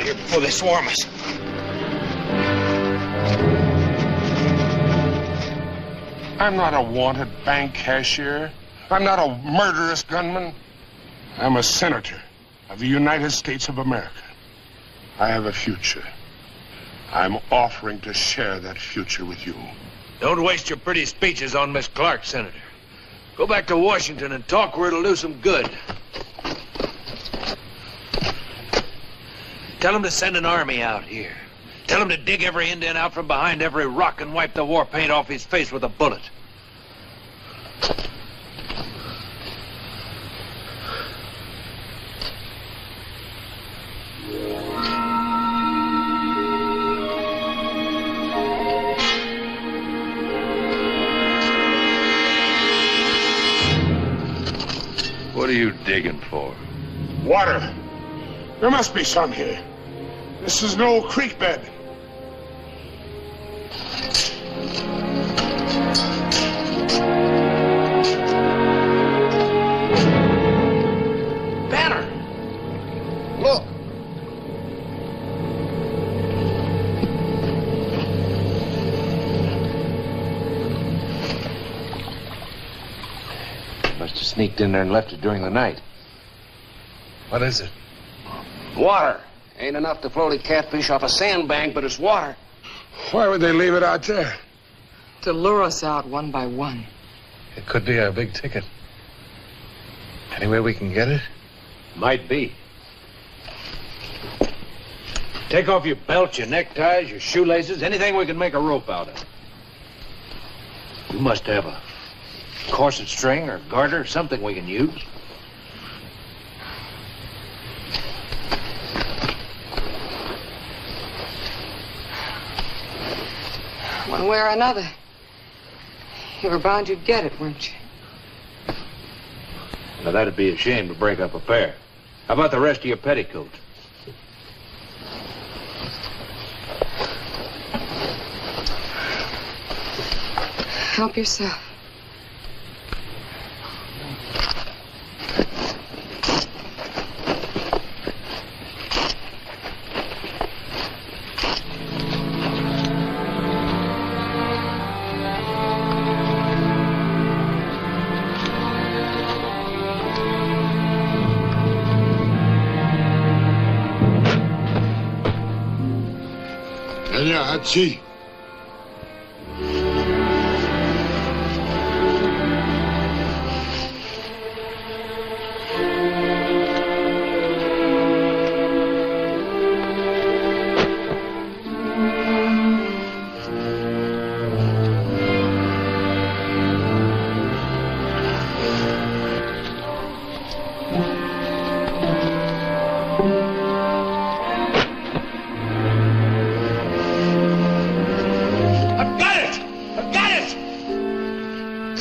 Before they swarm us.
I'm not a wanted bank cashier. I'm not a murderous gunman. I'm a senator of the United States of America. I have a future. I'm offering to share that future with you.
Don't waste your pretty speeches on Miss Clark, Senator. Go back to Washington and talk where it'll do some good. Tell them to send an army out here. Tell them to dig every Indian out from behind every rock and wipe the war paint off his face with a bullet.
What are you digging for?
Water. There must be some here. This is no creek bed.
Banner! Look!
Must have sneaked in there and left it during the night.
What is it?
Water. Ain't enough to float a catfish off a sandbank, but it's water.
Why would they leave it out there?
To lure us out one by one.
It could be our big ticket. Any way we can get it?
Might be. Take off your belts, your neckties, your shoelaces, anything we can make a rope out of. You must have a corset string or garter, something we can use.
One way or another. You were bound you'd get it, weren't you?
Now, that'd be a shame to break up a pair. How about the rest of your petticoat?
Help yourself.
Yeah, that's she.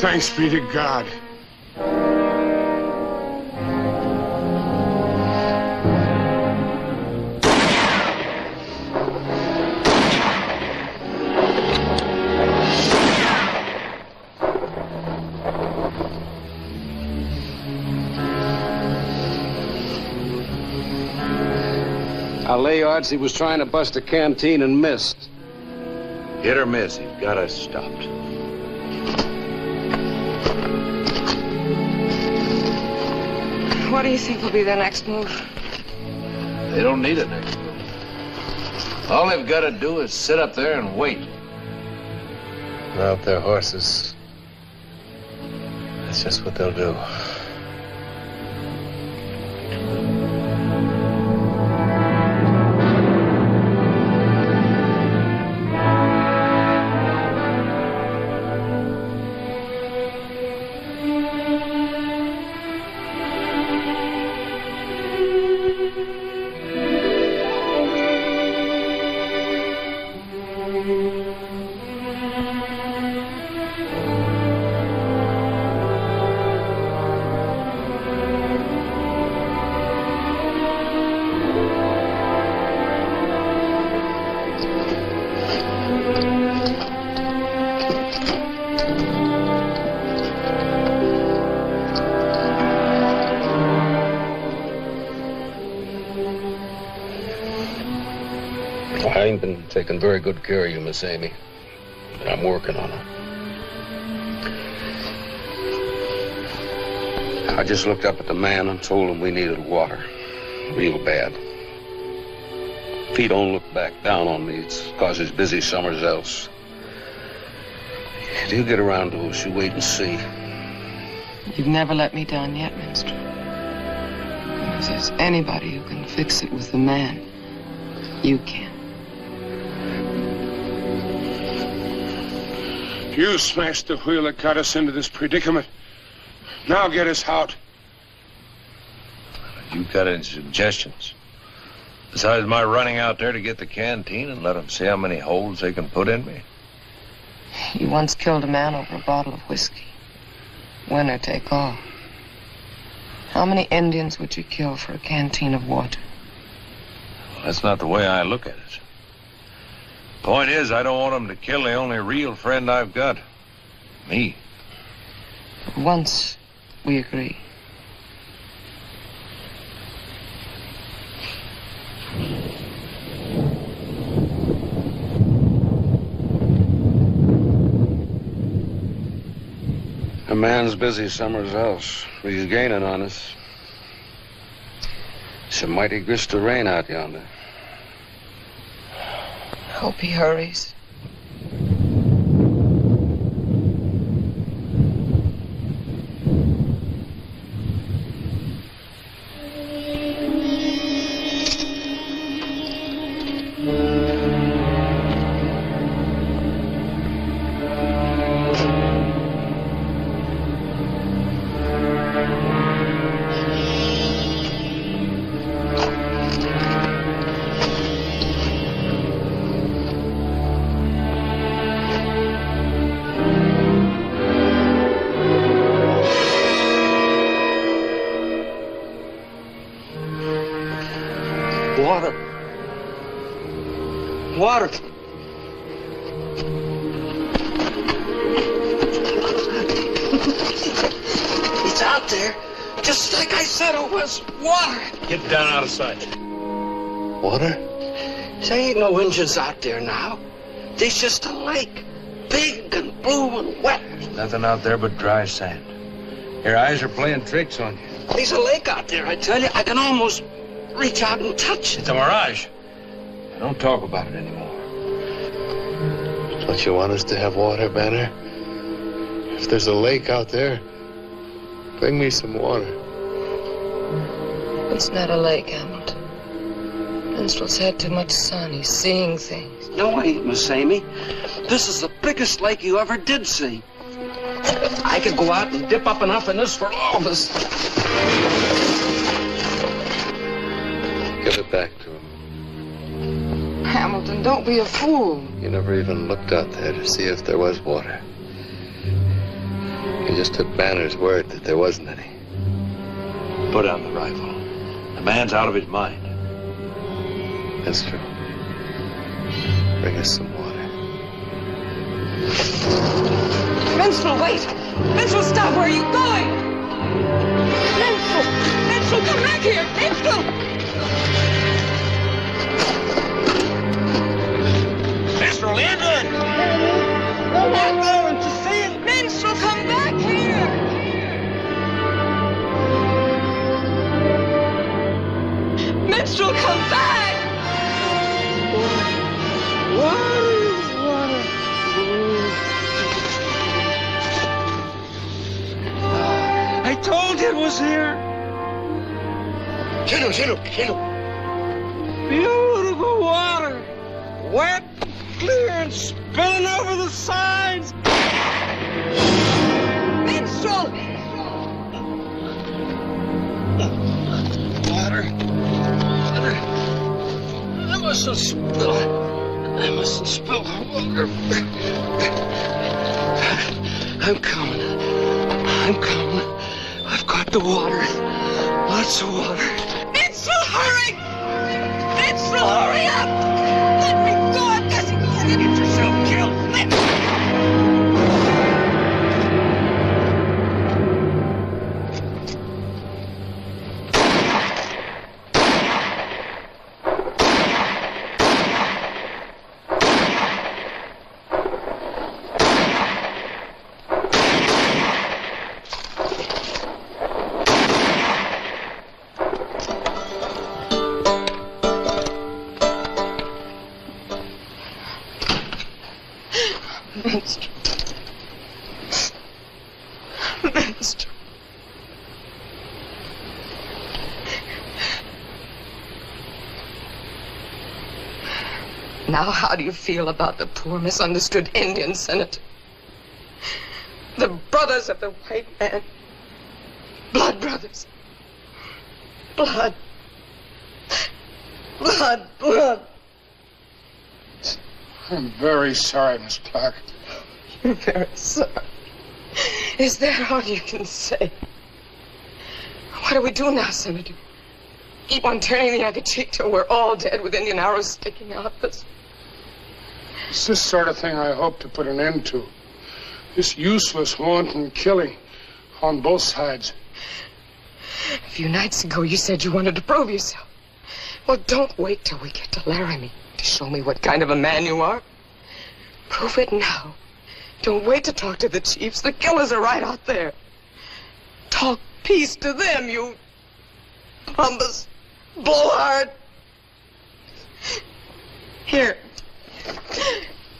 Thanks be to God.
I'll lay odds he was trying to bust a canteen and missed.
Hit or miss, he's got us stopped.
What do you think will be their next move?
They don't need a next move. All they've got to do is sit up there and wait.
Mount their horses. That's just what they'll do.
I ain't been taking very good care of you, Miss Amy, but I'm working on it. I just looked up at the man and told him we needed water, real bad. If he don't look back down on me, it's because he's busy somewhere else. He'll get around to us. You wait and see.
You've never let me down yet, Minstrel. If there's anybody who can fix it with the man, you can.
You smashed the wheel that got us into this predicament. Now get us out.
You got any suggestions? Besides my running out there to get the canteen and let them see how many holes they can put in me?
You once killed a man over a bottle of whiskey. Winner take all. How many Indians would you kill for a canteen of water?
Well, that's not the way I look at it. Point is, I don't want them to kill the only real friend I've got. Me.
Once we agree.
A man's busy somewhere else. He's gaining on us. It's a mighty grist of rain out yonder.
Hope he hurries.
Water. Water. out there, just like I said it was, water.
Get down out of sight.
Water? There ain't no Injuns out there now. There's just a lake, big and blue and wet.
There's nothing out there but dry sand. Your eyes are playing tricks on you.
There's a lake out there, I tell you. I can almost reach out and touch it.
It's a mirage. Don't talk about it anymore.
Don't you want us to have water, Banner? If there's a lake out there, bring me some water.
It's not a lake, Hamilton. Minstrel's had too much sun. He's seeing things.
No, I ain't, Miss Amy. This is the biggest lake you ever did see. I could go out and dip up enough in this for all of us.
Give it back to him.
Hamilton, don't be a fool.
You never even looked out there to see if there was water. You just took Banner's word that there wasn't any.
Put down the rifle. The man's out of his mind.
That's true. Bring us some water.
Minstrel, wait! Minstrel, stop! Where are you going? Minstrel! Minstrel, come back here! Minstrel!
Minstrel, England! Go back there and to see it!
Minstrel, come back here! Minstrel, come back!
I told you it was here.
Shino.
Beautiful water. Wet, clear, and spilling over the sides.
Minstrel!
Water. I mustn't spill the water. I'm coming. I've got the water. Lots of water.
Minstrel, hurry! Minstrel, hurry up! Let me go! I'm guessing you're gonna get yourself killed. Minstrel. Now, how do you feel about the poor, misunderstood Indian senator? The brothers of the white man. Blood brothers. Blood.
I'm very sorry, Miss Clark.
You're very sorry. Is that all you can say? What do we do now, Senator? Keep on turning the other cheek till we're all dead with Indian arrows sticking out of us?
It's this sort of thing I hope to put an end to. This useless, wanton killing on both sides.
A few nights ago, you said you wanted to prove yourself. Well, don't wait till we get to Laramie to show me what kind of a man you are. Prove it now. Don't wait to talk to the chiefs. The killers are right out there. Talk peace to them, you pompous blowhard. Here.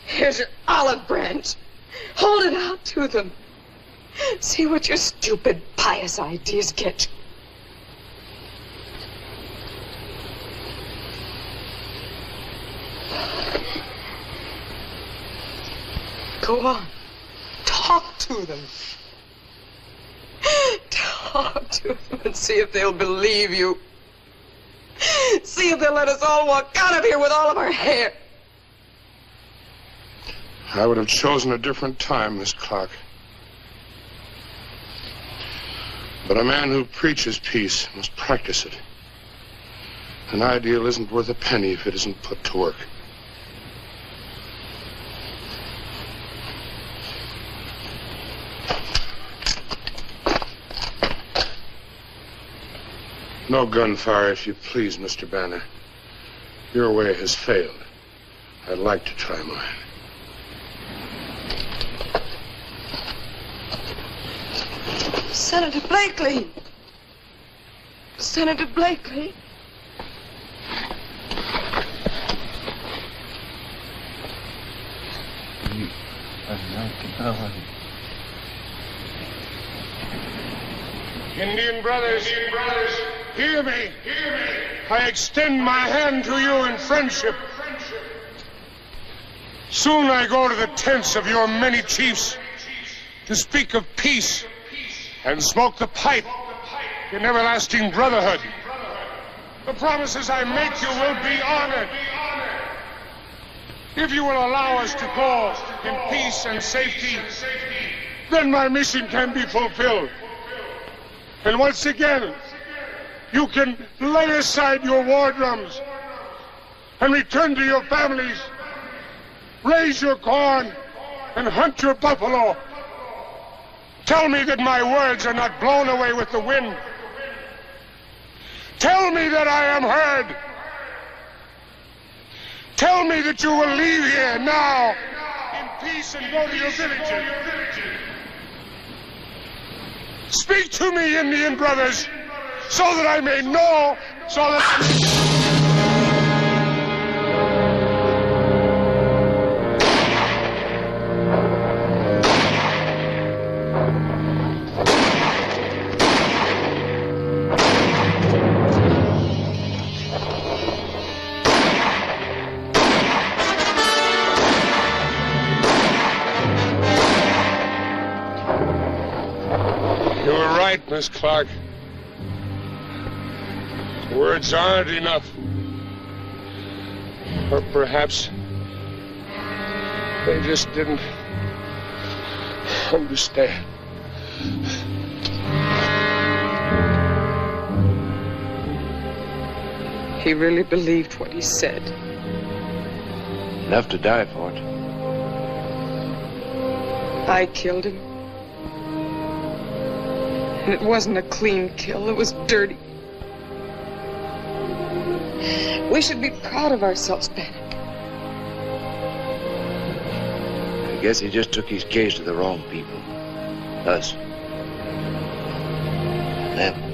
Here's your olive branch. Hold it out to them. See what your stupid, pious ideas get you. Go on. Talk to them. Talk to them and see if they'll believe you. See if they'll let us all walk out of here with all of our hair.
I would have chosen a different time, Miss Clark. But a man who preaches peace must practice it. An ideal isn't worth a penny if it isn't put to work.
No gunfire, if you please, Mr. Banner. Your way has failed. I'd like to try mine.
Senator Blakely! Senator Blakely!
You are not alone.
Indian brothers, hear me. I extend my hand to you in friendship. Soon I go to the tents of your many chiefs to speak of peace and smoke the pipe in everlasting brotherhood. The promises I make you will be honored. If you will allow us to go in peace and safety, then my mission can be fulfilled. And once again, you can lay aside your war drums and return to your families, raise your corn, and hunt your buffalo. Tell me that my words are not blown away with the wind. Tell me that I am heard. Tell me that you will leave here now in peace and go to your villages. Speak to me, Indian brothers, so that I may know, so that I may... Miss Clark. Words aren't enough. Or perhaps they just didn't understand.
He really believed what he said.
Enough to die for it.
I killed him. And it wasn't a clean kill, it was dirty. We should be proud of ourselves, Bannock.
I guess he just took his case to the wrong people. Us. Them.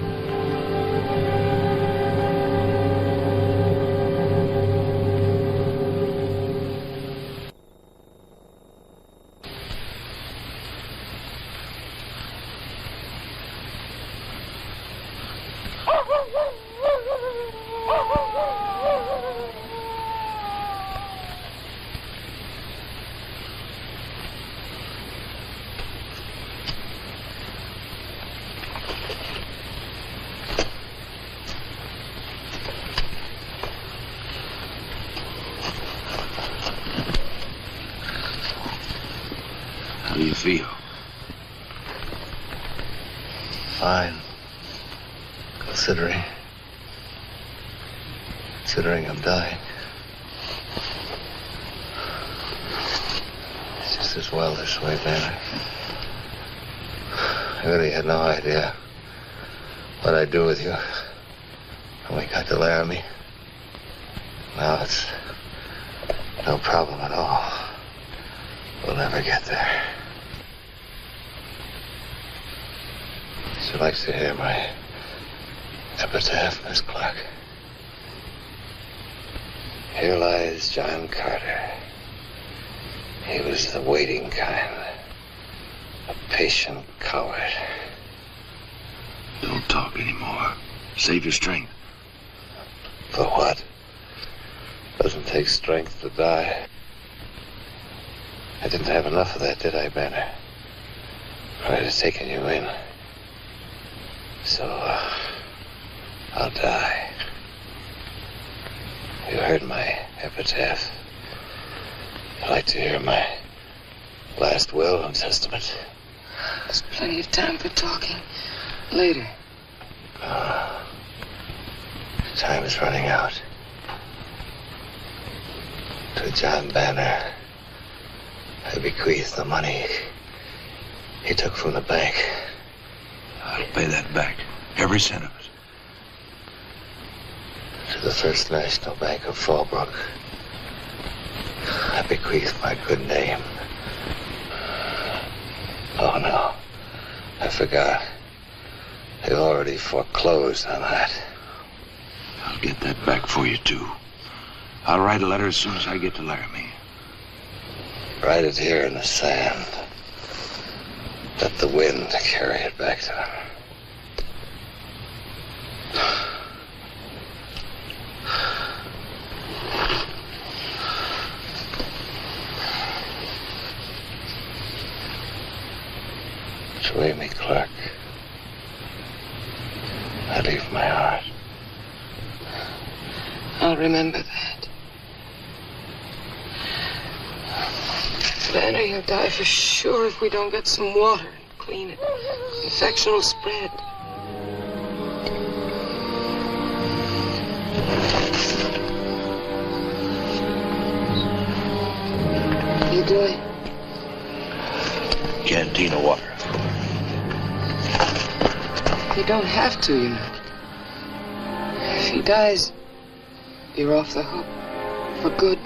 How do you feel?
Fine. Considering I'm dying. It's just as well this way, Banner. I really had no idea what I'd do with you when we got to Laramie. Now it's no problem at all. We'll never get there. She likes to hear my epitaph, Miss Clark. Here lies John Carter. He was the waiting kind. A patient coward.
Don't talk anymore. Save your strength.
For what? Doesn't take strength to die. I didn't have enough of that, did I, Banner? I'd have taken you in. So, I'll die. You heard my epitaph. I'd like to hear my last will and testament.
There's plenty of time for talking. Later.
Time is running out. To John Banner, I bequeath the money he took from the bank.
I'll pay that back. Every cent of it.
To the First National Bank of Fallbrook, I bequeath my good name. Oh, no. I forgot. They've already foreclosed on that.
I'll get that back for you, too. I'll write a letter as soon as I get to Laramie.
Write it here in the sand. Let the wind carry it back to them. Amy Clark. I leave my heart.
I'll remember that. Banner, you'll die for sure if we don't get some water and clean it. Infection will spread. What are you doing?
Canteen of water.
You don't have to, you know. If he dies, you're off the hook. For good.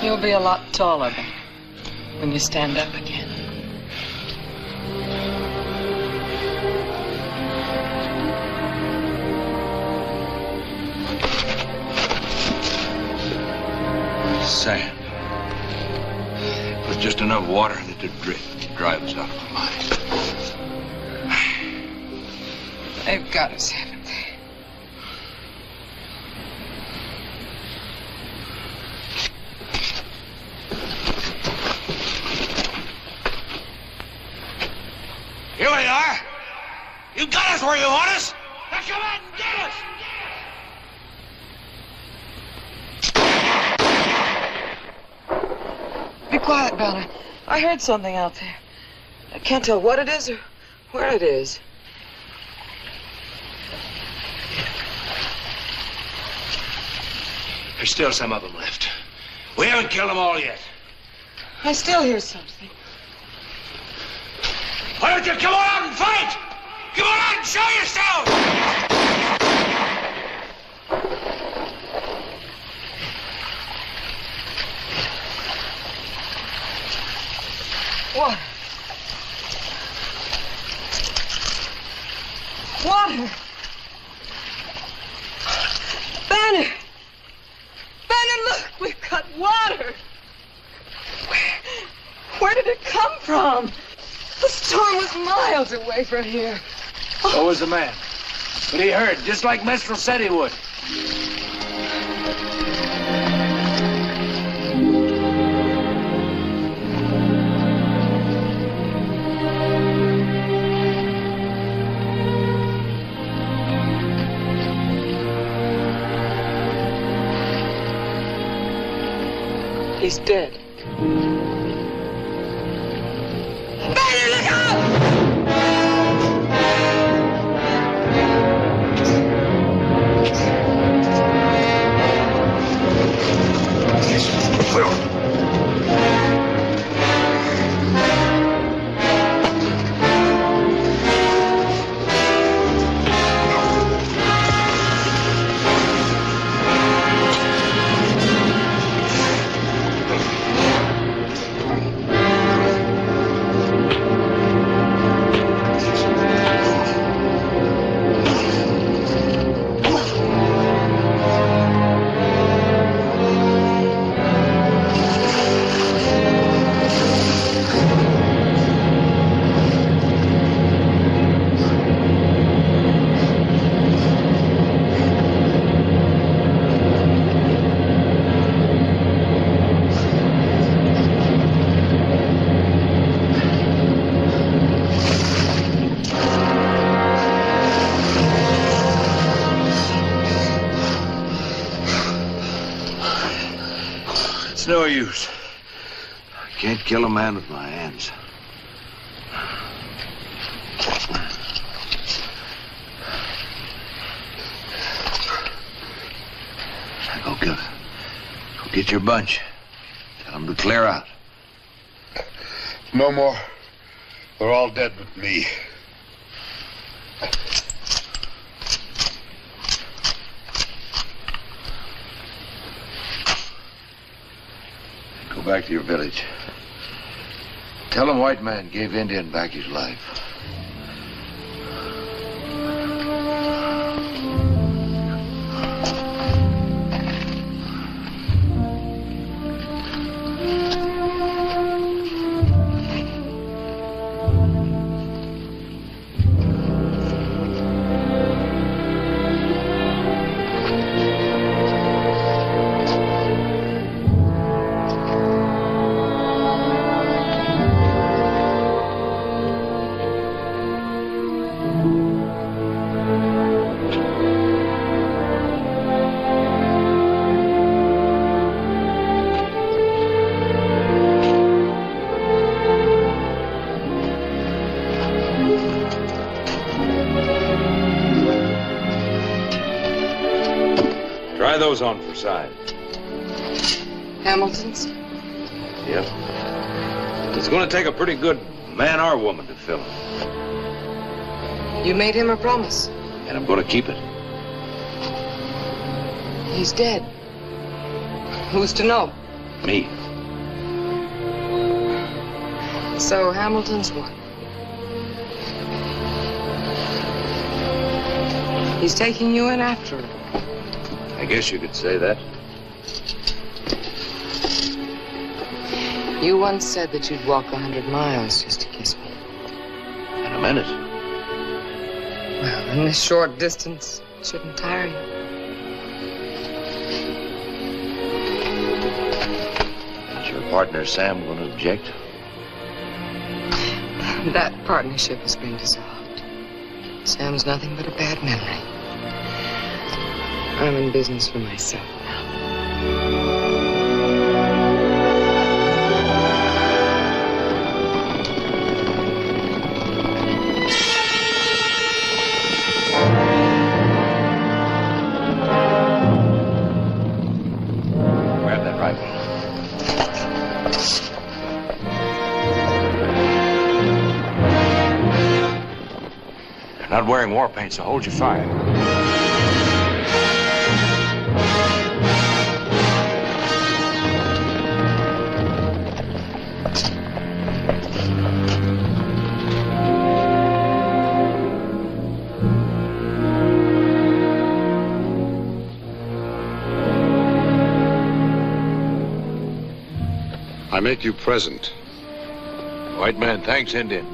You'll be a lot taller when you stand up again.
Sand. With just enough water in it to drift. It drives out of my mind.
They've got us, haven't they?
Here we are. You got us where you want us. Now come on and get us.
Be quiet, Banner. I heard something out there. I can't tell what it is or where it is.
There's still some of them left. We haven't killed them all yet.
I still hear something.
Why don't you come on out and fight? Come on out and show yourself!
Water. Water. Banner. Banner, look, we've got water. Where did it come from? The storm was miles away from here.
So was the man. But he heard, just like Mestral said he would.
He's dead. Banner, look out!
It's no use. I can't kill a man with my hands. Go get your bunch. Tell them to clear out.
No more. They're all dead but me.
Go back to your village. Tell them white man gave Indian back his life.
Try those on for size.
Hamilton's?
Yep. It's going to take a pretty good man or woman to fill him.
You made him a promise.
And I'm going to keep it.
He's dead. Who's to know?
Me.
So Hamilton's what? He's taking you in after all.
I guess you could say that.
You once said that you'd walk 100 miles just to kiss me.
In a minute.
Well, in this short distance, it shouldn't tire you.
Is your partner Sam going to object?
That partnership has been dissolved. Sam's nothing but a bad memory. I'm in business for myself now.
Grab that rifle. You're not wearing war paint, so hold your fire.
I make you present.
White man thanks Indian.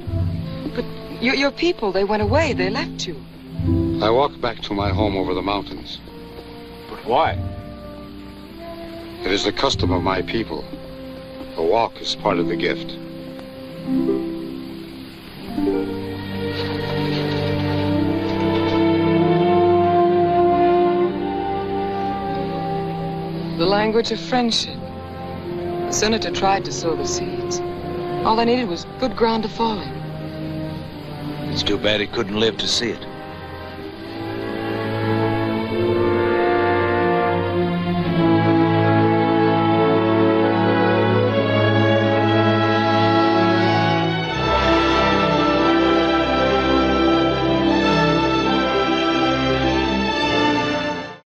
But your people, they went away. They left you.
I walk back to my home over the mountains.
But why?
It is the custom of my people. The walk is part of the gift.
The language of friendship. The senator tried to sow the seeds. All they needed was good ground to fall in.
It's too bad he couldn't live to see it.